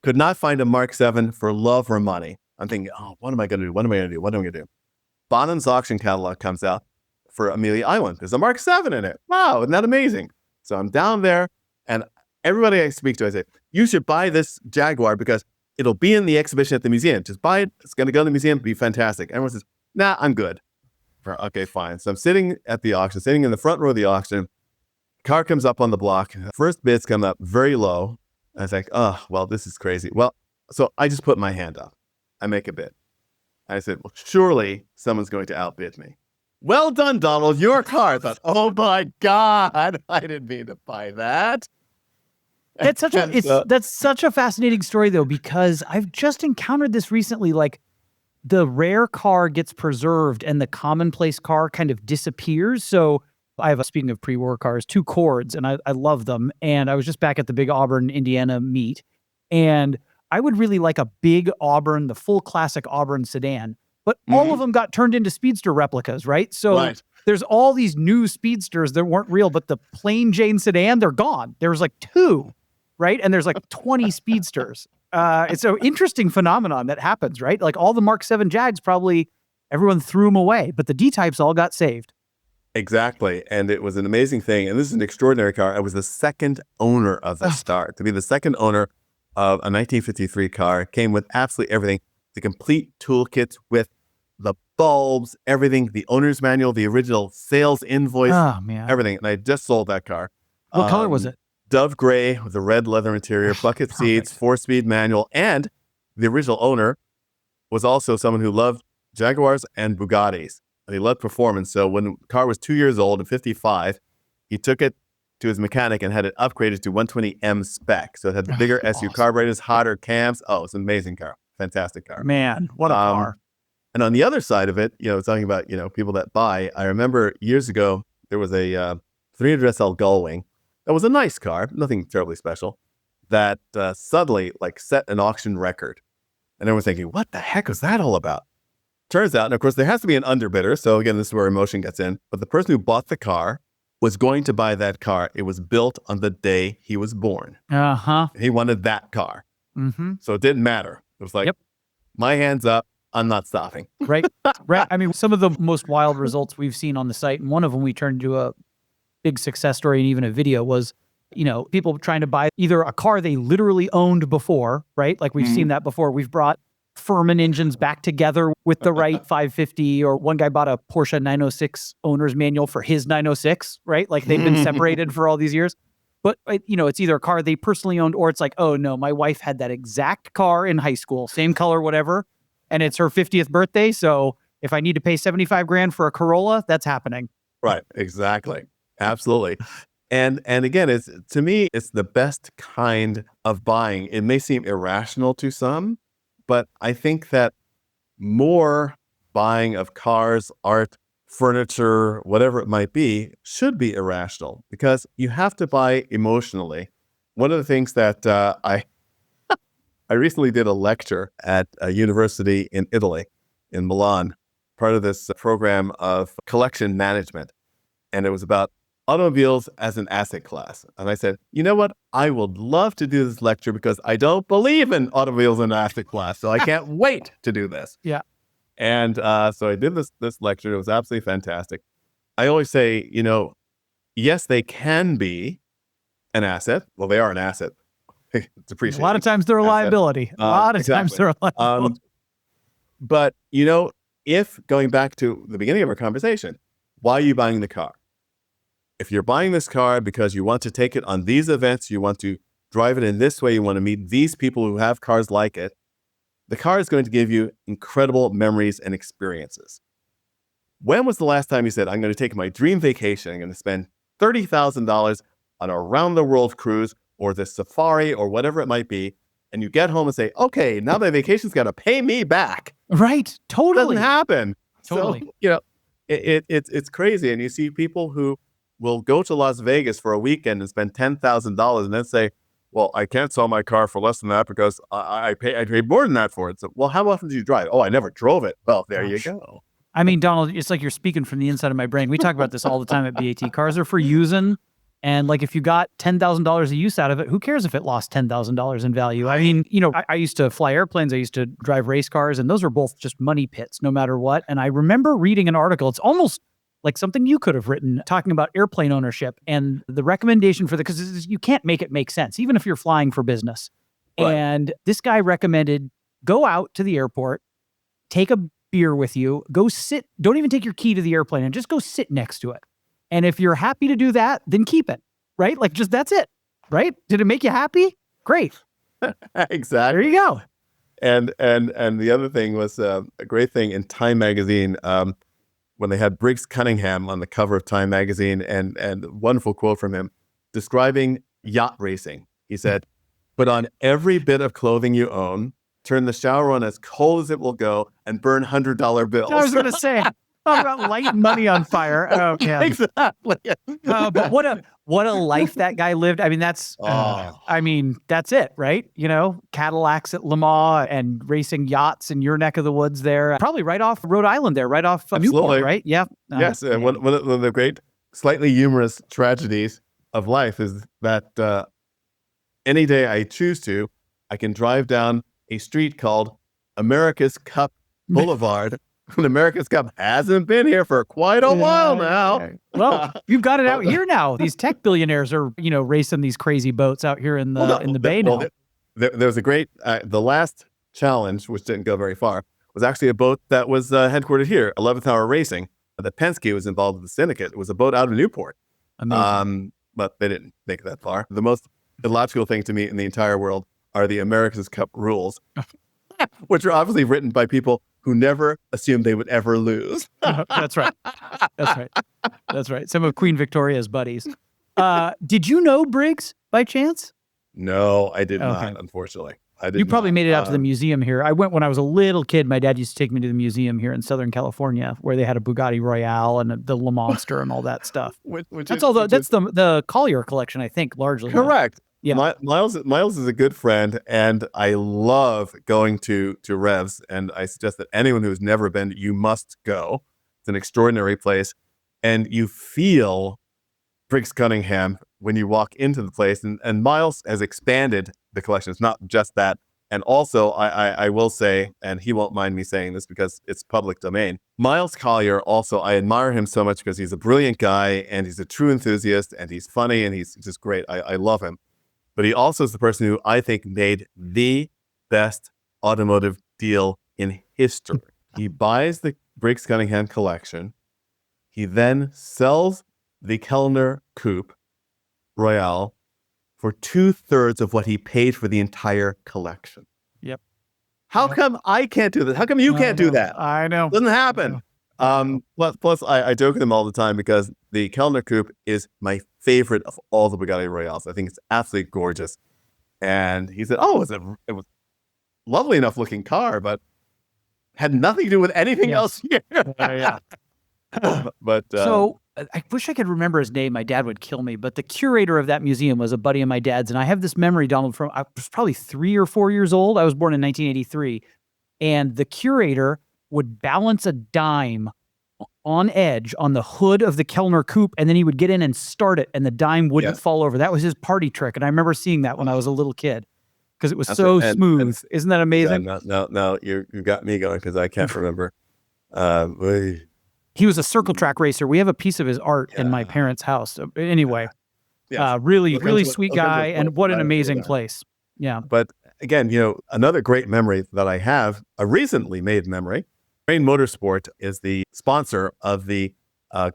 Could not find a Mark 7 for love or money. I'm thinking, what am I going to do? What am I going to do? Bonham's auction catalog comes out for Amelia Island. There's a Mark 7 in it. Wow, isn't that amazing? So I'm down there, and everybody I speak to, I say, you should buy this Jaguar because it'll be in the exhibition at the museum. Just buy it. It's going to go to the museum. Be fantastic. Everyone says, nah, I'm good. Okay, fine. So I'm sitting at the auction, sitting in the front row of the auction. Car comes up on the block. First bids come up very low. I was like, oh, well, this is crazy. Well, so I just put my hand up. I make a bid. I said, well, surely someone's going to outbid me. Well done, Donald. Your car. I thought, oh my God, I didn't mean to buy that.
That's such a fascinating story, though, because I've just encountered this recently. Like, the rare car gets preserved and the commonplace car kind of disappears. So I have, speaking of pre-war cars, 2 Cords, and I love them. And I was just back at the big Auburn, Indiana meet, and I would really like a big Auburn, the full classic Auburn sedan, but all of them got turned into Speedster replicas, right? So there's all these new Speedsters that weren't real, but the plain Jane sedan, they're gone. There was like 2, right? And there's like 20 Speedsters. It's an interesting phenomenon that happens, right? Like all the Mark 7 Jags, probably everyone threw them away, but the D-types all got saved.
Exactly. And it was an amazing thing. And this is an extraordinary car. I was the second owner of this car. To be the second owner of a 1953 car, came with absolutely everything. The complete toolkit with the bulbs, everything, the owner's manual, the original sales invoice, everything. And I just sold that car.
What color was it?
Dove gray with a red leather interior, bucket seats, 4-speed manual. And the original owner was also someone who loved Jaguars and Bugattis. And he loved performance. So when the car was 2 years old and 55, he took it to his mechanic and had it upgraded to 120M spec. So it had the bigger SU carburetors, hotter cams. Oh, it's an amazing car. Fantastic car.
Man, what a car.
And on the other side of it, talking about, people that buy, I remember years ago, there was a 300 SL Gullwing. That was a nice car, nothing terribly special, that suddenly set an auction record. And everyone's thinking, what the heck was that all about? Turns out, and of course, there has to be an underbidder. So again, this is where emotion gets in. But the person who bought the car was going to buy that car. It was built on the day he was born. He wanted that car. So it didn't matter. It was like, my hand's up. I'm not stopping.
Right. I mean, some of the most wild results we've seen on the site, and one of them we turned into a big success story and even a video, was, people trying to buy either a car they literally owned before, right? Like we've seen that before. We've brought Furman engines back together with the right 550, or one guy bought a Porsche 906 owner's manual for his 906, right? Like they've been separated for all these years. But, it's either a car they personally owned, or it's like, oh no, my wife had that exact car in high school, same color, whatever, and it's her 50th birthday. So if I need to pay $75,000 for a Corolla, that's happening.
Right. Exactly. Absolutely. And again, to me, it's the best kind of buying. It may seem irrational to some, but I think that more buying of cars, art, furniture, whatever it might be, should be irrational, because you have to buy emotionally. One of the things that I recently did a lecture at a university in Italy, in Milan, part of this program of collection management. And it was about automobiles as an asset class. And I said, you know what? I would love to do this lecture because I don't believe in automobiles as an asset class. So I can't wait to do this.
Yeah.
And so I did this lecture. It was absolutely fantastic. I always say, yes, they can be an asset. Well, they are an asset. It's appreciated.
A lot of times they're a liability. A lot of times they're a liability.
But, if going back to the beginning of our conversation, why are you buying the car? If you're buying this car because you want to take it on these events, you want to drive it in this way, you want to meet these people who have cars like it, the car is going to give you incredible memories and experiences. When was the last time you said, I'm going to take my dream vacation, I'm going to spend $30,000 on a round-the-world cruise or the safari or whatever it might be, and you get home and say, okay, now my vacation's got to pay me back.
Right. Totally.
It doesn't happen.
Totally.
So, it's crazy. And you see people who will go to Las Vegas for a weekend and spend $10,000 and then say, well, I can't sell my car for less than that because I paid more than that for it. So, well, how often do you drive? Oh, I never drove it. Well, there you go.
I mean, Donald, it's like you're speaking from the inside of my brain. We talk about this all the time at BAT. Cars are for using. And like, if you got $10,000 of use out of it, who cares if it lost $10,000 in value? I mean, I used to fly airplanes. I used to drive race cars, and those are both just money pits, no matter what. And I remember reading an article. It's almost like something you could have written, talking about airplane ownership and the recommendation for because you can't make it make sense, even if you're flying for business.
Right.
And this guy recommended go out to the airport, take a beer with you, go sit, don't even take your key to the airplane and just go sit next to it. And if you're happy to do that, then keep it, right? Like just that's it, right? Did it make you happy? Great.
Exactly.
There you go.
And the other thing was a great thing in Time magazine when they had Briggs Cunningham on the cover of Time magazine, and a wonderful quote from him describing yacht racing. He said, "Put on every bit of clothing you own, turn the shower on as cold as it will go, and burn $100 bills."
I was going to say, talk about lighting money on fire. Oh, yeah.
Exactly.
But what a life that guy lived. I mean, that's it, right? You know, Cadillacs at Le Mans and racing yachts in your neck of the woods there. Probably right off Rhode Island there, right off Newport, right? Yeah.
Yes. And one of the great, slightly humorous tragedies of life is that any day I choose to, I can drive down a street called America's Cup Boulevard. And America's Cup hasn't been here for quite a while now.
Well, you've got it out here now. These tech billionaires are, racing these crazy boats out here in the bay now.
There was a great, the last challenge, which didn't go very far, was actually a boat that was headquartered here, 11th Hour Racing. The Penske was involved with the syndicate. It was a boat out of Newport.
Amazing.
But they didn't make it that far. The most illogical thing to me in the entire world are the America's Cup rules, which are obviously written by people who never assumed they would ever lose.
That's right. That's right. Some of Queen Victoria's buddies. Did you know Briggs by chance?
No, I did not, unfortunately.
You probably made it out to the museum here. I went when I was a little kid. My dad used to take me to the museum here in Southern California, where they had a Bugatti Royale and the Le Monster and all that stuff. That's the Collier collection, I think, largely.
Correct.
Yeah.
Miles is a good friend, and I love going to Revs, and I suggest that anyone who's never been, you must go. It's an extraordinary place, and you feel Briggs Cunningham when you walk into the place, and Miles has expanded the collection. It's not just that. And also, I will say, and he won't mind me saying this because it's public domain, Miles Collier also, I admire him so much because he's a brilliant guy, and he's a true enthusiast, and he's funny, and he's just great. I love him. But he also is the person who I think made the best automotive deal in history. He buys the Briggs Cunningham collection. He then sells the Kellner Coupe Royale for 2/3 of what he paid for the entire collection.
Yep.
How come I can't do this? How come you can't do that?
I know.
Doesn't happen. Plus, I joke with him all the time because the Kellner Coupe is my favorite of all the Bugatti Royales. I think it's absolutely gorgeous. And he said, "Oh, it was lovely enough looking car, but had nothing to do with anything else here."
Yeah.
But
so I wish I could remember his name. My dad would kill me. But the curator of that museum was a buddy of my dad's, and I have this memory, Donald, from I was probably 3 or 4 years old. I was born in 1983, and the curator would balance a dime on edge on the hood of the Kellner Coupe, and then he would get in and start it, and the dime wouldn't fall over. That was his party trick, and I remember seeing that when I was a little kid because it was smooth. Isn't that amazing?
No, you got me going because I can't remember.
He was a circle track racer. We have a piece of his art in my parents' house. Anyway, really sweet guy, and what an amazing place. Yeah.
But again, another great memory that I have, a recently made memory. Audrain Motorsport is the sponsor of the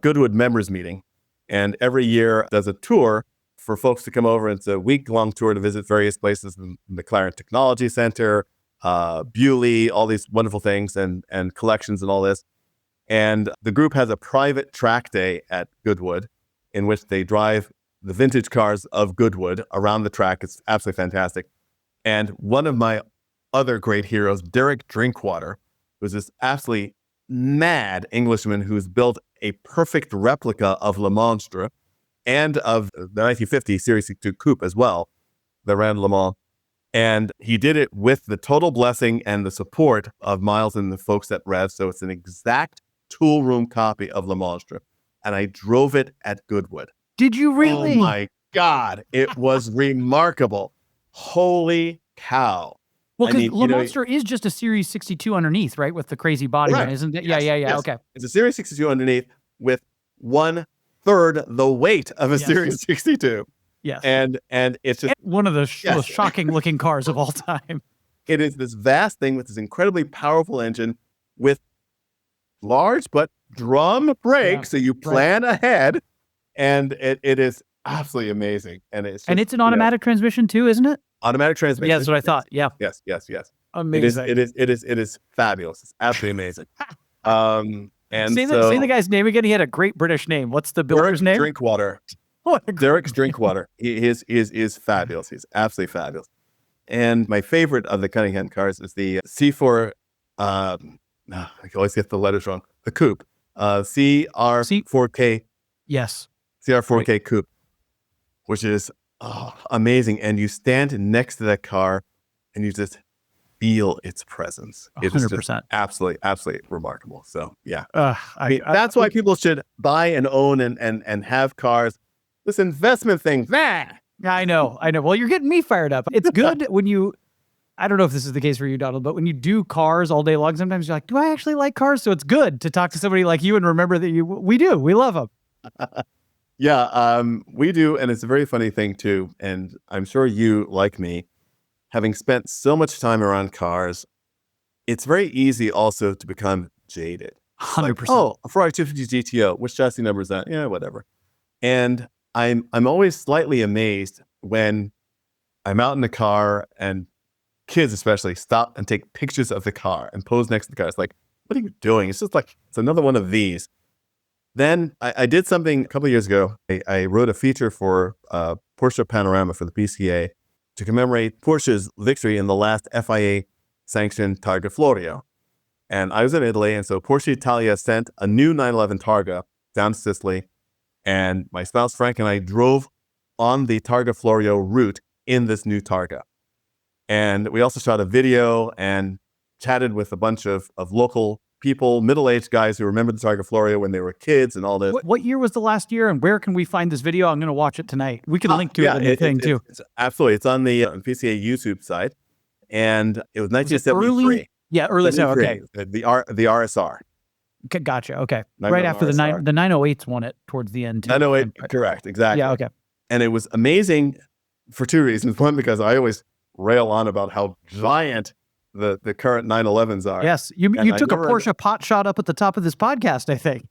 Goodwood members meeting, and every year does a tour for folks to come over. It's a week-long tour to visit various places, the McLaren Technology Center, Bewley, all these wonderful things and collections and all this. And the group has a private track day at Goodwood in which they drive the vintage cars of Goodwood around the track. It's absolutely fantastic. And one of my other great heroes, Derek Drinkwater, who's this absolutely mad Englishman who's built a perfect replica of Le Monstre and of the 1950 Series 62 Coupe as well, that ran Le Mans. And he did it with the total blessing and the support of Miles and the folks at Rev. So it's an exact tool room copy of Le Monstre. And I drove it at Goodwood.
Did you really?
Oh my God. It was remarkable. Holy cow.
Well, because Le Monster is just a Series 62 underneath, right? With the crazy body, isn't it?
Yes,
Yeah.
yes.
Okay.
It's a Series 62 underneath with 1/3 the weight of a Series 62.
Yes.
And it's just
One of the
Yes.
most shocking looking cars of all time.
it is this vast thing with this incredibly powerful engine with large but drum brakes, so you plan ahead, and it is absolutely amazing. And it's just,
it's an automatic transmission too, isn't it?
automatic transmission.
Yeah, that's what I thought. Yeah.
Yes.
Amazing.
It is fabulous. It's absolutely amazing. And
say
so
the guy's name again. He had a great British name. What's the builder's name?
Drinkwater. Derek's Drinkwater. He is fabulous. He's absolutely fabulous. And my favorite of the Cunningham cars is the C4. I always get the letters wrong. The coupe. CR4K.
Yes.
CR4K coupe, which is amazing. And you stand next to that car, and you just feel its presence. It
100%.
is just absolutely remarkable. So yeah,
that's
why people should buy and own and have cars. This investment thing.
I know. Well, you're getting me fired up. It's good when you, I don't know if this is the case for you, Donald, but when you do cars all day long, sometimes you're like, do I actually like cars? So it's good to talk to somebody like you and remember that we love them.
Yeah, we do. And it's a very funny thing too. And I'm sure you, like me, having spent so much time around cars, it's very easy also to become jaded.
100%.
Like, oh, a Ferrari 250 GTO. Which chassis number is that? Yeah, whatever. And I'm always slightly amazed when I'm out in the car and kids especially stop and take pictures of the car and pose next to the car. It's like, what are you doing? It's just like, it's another one of these. Then I did something a couple of years ago. I wrote a feature for Porsche Panorama for the PCA to commemorate Porsche's victory in the last FIA-sanctioned Targa Florio. And I was in Italy, and so Porsche Italia sent a new 911 Targa down to Sicily, and my spouse Frank and I drove on the Targa Florio route in this new Targa. And we also shot a video and chatted with a bunch of local people, middle-aged guys who remember the Targa Florio when they were kids and all this.
What year was the last year, and where can we find this video? I'm going to watch it tonight. We can link to it in the thing, too.
Absolutely. It's on the PCA YouTube site. And it was 1973.
Early. Okay.
The RSR.
Okay, gotcha. Okay. Right after the 908s won it towards the end.
908, correct. Exactly.
Yeah, okay.
And it was amazing for two reasons. One, because I always rail on about how giant the current 911s are.
Yes. You took a Porsche pot shot up at the top of this podcast, I think.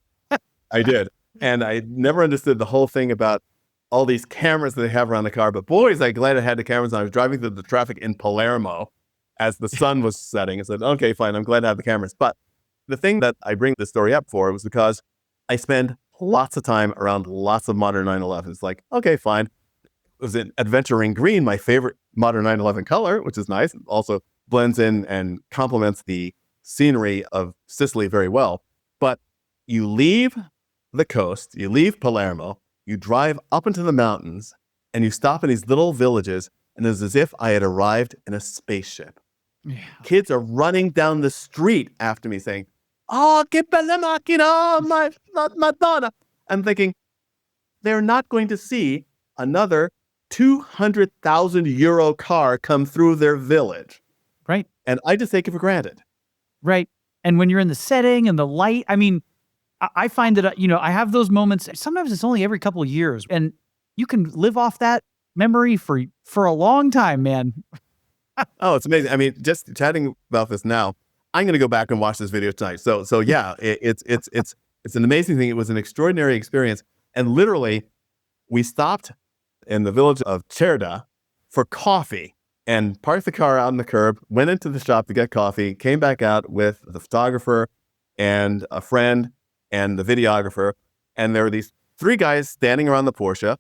I did. And I never understood the whole thing about all these cameras that they have around the car. But boy, is I glad I had the cameras on. I was driving through the traffic in Palermo as the sun was setting. I said, okay, fine. I'm glad to have the cameras. But the thing that I bring this story up for was because I spend lots of time around lots of modern 911s. Like, okay, fine. It was in Adventuring Green, my favorite modern 911 color, which is nice. It also blends in and complements the scenery of Sicily very well. But you leave the coast, you leave Palermo, you drive up into the mountains, and you stop in these little villages, and it's as if I had arrived in a spaceship. Yeah. Kids are running down the street after me saying, "Oh, che bella macchina, my Madonna." I'm thinking, they're not going to see another 200,000 euro car come through their village.
Right.
And I just take it for granted.
Right. And when you're in the setting and the light, I mean, I find that, I have those moments. Sometimes it's only every couple of years, and you can live off that memory for a long time, man.
Oh, it's amazing. I mean, just chatting about this now, I'm going to go back and watch this video tonight. So yeah, it's an amazing thing. It was an extraordinary experience. And literally, we stopped in the village of Cerda for coffee and parked the car out on the curb, went into the shop to get coffee, came back out with the photographer and a friend and the videographer. And there were these three guys standing around the Porsche.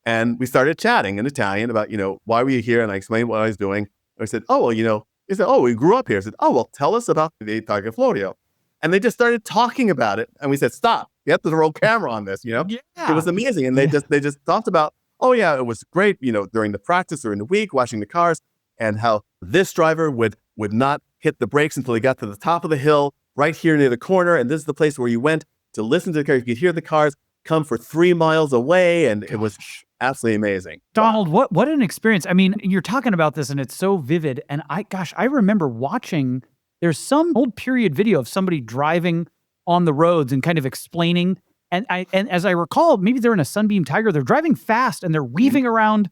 And we started chatting in Italian about, why were you here? And I explained what I was doing. I said, oh, well, he said, oh, we grew up here. I said, oh, well, tell us about the Targa Florio. And they just started talking about it. And we said, stop. You have to roll camera on this, Yeah. It was amazing. And they just talked about, oh, yeah, it was great, during the practice or in the week, watching the cars, and how this driver would not hit the brakes until he got to the top of the hill, right here near the corner. And this is the place where you went to listen to the cars. You could hear the cars come for 3 miles away. And it was absolutely amazing.
Donald, what an experience. I mean, you're talking about this and it's so vivid. And I remember watching, there's some old period video of somebody driving on the roads and kind of explaining And as I recall, maybe they're in a Sunbeam Tiger. They're driving fast and they're weaving around,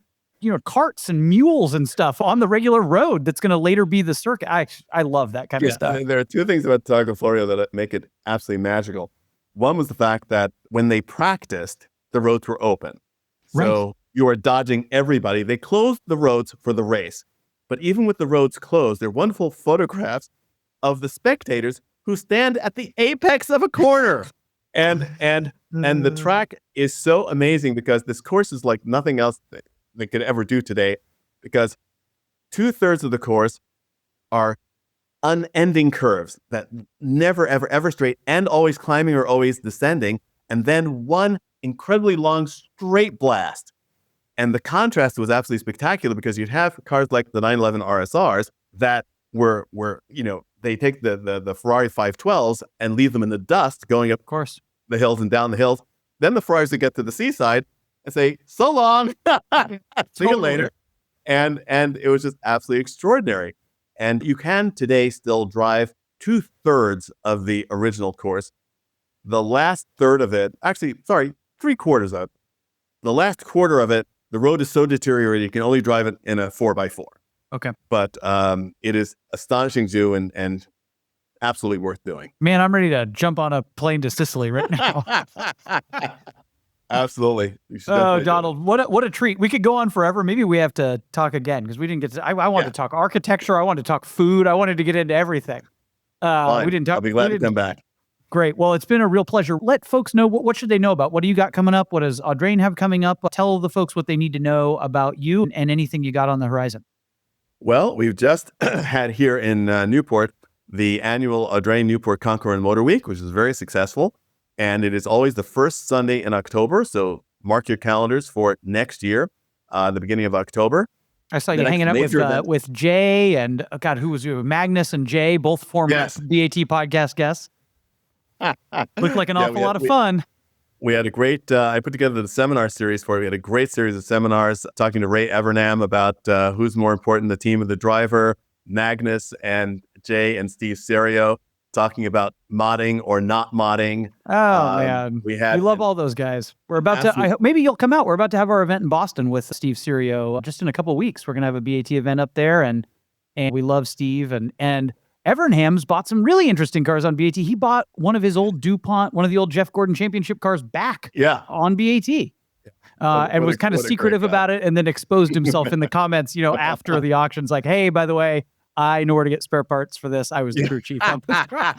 carts and mules and stuff on the regular road that's going to later be the circuit. I love that kind of stuff.
There are two things about Targa Florio that make it absolutely magical. One was the fact that when they practiced, the roads were open. So you are dodging everybody. They closed the roads for the race. But even with the roads closed, there are wonderful photographs of the spectators who stand at the apex of a corner. And the track is so amazing because this course is like nothing else that they could ever do today, because 2/3 of the course are unending curves that never, ever, ever straight and always climbing or always descending. And then one incredibly long straight blast. And the contrast was absolutely spectacular because you'd have cars like the 911 RSRs that were they take the Ferrari 512s and leave them in the dust going up, of course, the hills and down the hills. Then the Ferraris would get to the seaside and say, so long, see you later. And it was just absolutely extraordinary. And you can today still drive 2/3 of the original course. The last third of it, 3/4 of it. The last quarter of it, the road is so deteriorated, you can only drive it in a 4x4.
Okay.
But it is astonishing to do and absolutely worth doing.
Man, I'm ready to jump on a plane to Sicily right now.
Absolutely.
Oh, Donald, what a treat. We could go on forever. Maybe we have to talk again because we didn't get to. I wanted to talk architecture. I wanted to talk food. I wanted to get into everything. We didn't talk.
I'll be glad to come back.
Great. Well, it's been a real pleasure. Let folks know what should they know about. What do you got coming up? What does Audrain have coming up? Tell the folks what they need to know about you and anything you got on the horizon.
Well, we've just had here in Newport the annual Audrain Newport Concours and Motor Week, which is very successful. And it is always the first Sunday in October. So mark your calendars for next year, the beginning of October.
I saw you hanging out with Jay and, who was you? Magnus and Jay, both former BAT podcast guests. Looked like an awful lot of fun.
We had a great, I put together the seminar series for you. We had a great series of seminars talking to Ray Evernham about who's more important, the team or the driver, Magnus and Jay and Steve Serio talking about modding or not modding.
Oh, man. We love all those guys. We're about to, maybe you'll come out. We're about to have our event in Boston with Steve Serio just in a couple of weeks. We're going to have a BAT event up there, and we love Steve. And Evernham's bought some really interesting cars on BAT. He bought one of his old DuPont, one of the old Jeff Gordon championship cars back on BAT. And was kind of secretive about it and then exposed himself in the comments, after the auctions, like, hey, by the way, I know where to get spare parts for this. I was the crew chief on this car.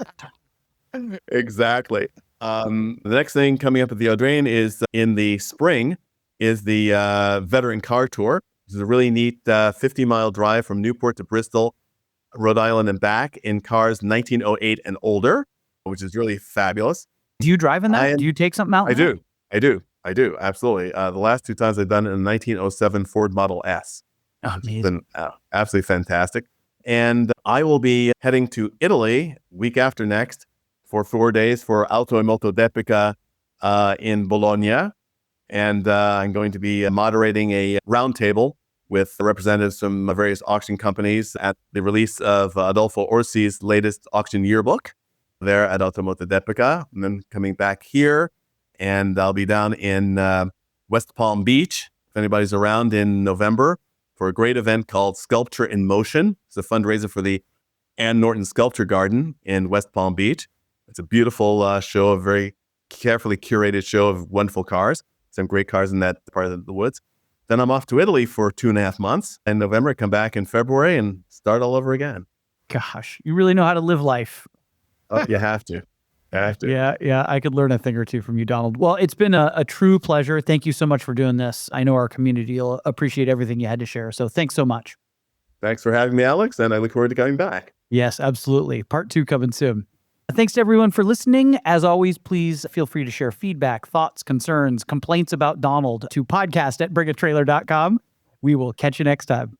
Exactly. The next thing coming up at the Audrain is in the spring is the Veteran Car Tour. This is a really neat 50-mile drive from Newport to Bristol, Rhode Island and back in cars 1908 and older, which is really fabulous.
Do you drive in that? Do you take something out?
I do. Absolutely. The last two times I've done it in a 1907 Ford Model S.
Oh, amazing.
It's been absolutely fantastic. And I will be heading to Italy week after next for 4 days for Auto e Moto d'Epoca in Bologna. And I'm going to be moderating a roundtable with representatives from various auction companies at the release of Adolfo Orsi's latest auction yearbook there at Auto e Moto d'Epoca. And then coming back here, and I'll be down in West Palm Beach, if anybody's around, in November for a great event called Sculpture in Motion. It's a fundraiser for the Ann Norton Sculpture Garden in West Palm Beach. It's a beautiful show, a very carefully curated show of wonderful cars, some great cars in that part of the woods. Then I'm off to Italy for 2.5 months. In November, I come back in February and start all over again.
Gosh, you really know how to live life.
Oh, you have to.
Yeah. I could learn a thing or two from you, Donald. Well, it's been a true pleasure. Thank you so much for doing this. I know our community will appreciate everything you had to share. So thanks so much.
Thanks for having me, Alex, and I look forward to coming back.
Yes, absolutely. Part 2 coming soon. Thanks to everyone for listening. As always, please feel free to share feedback, thoughts, concerns, complaints about Donald to podcast@bringatrailer.com. We will catch you next time.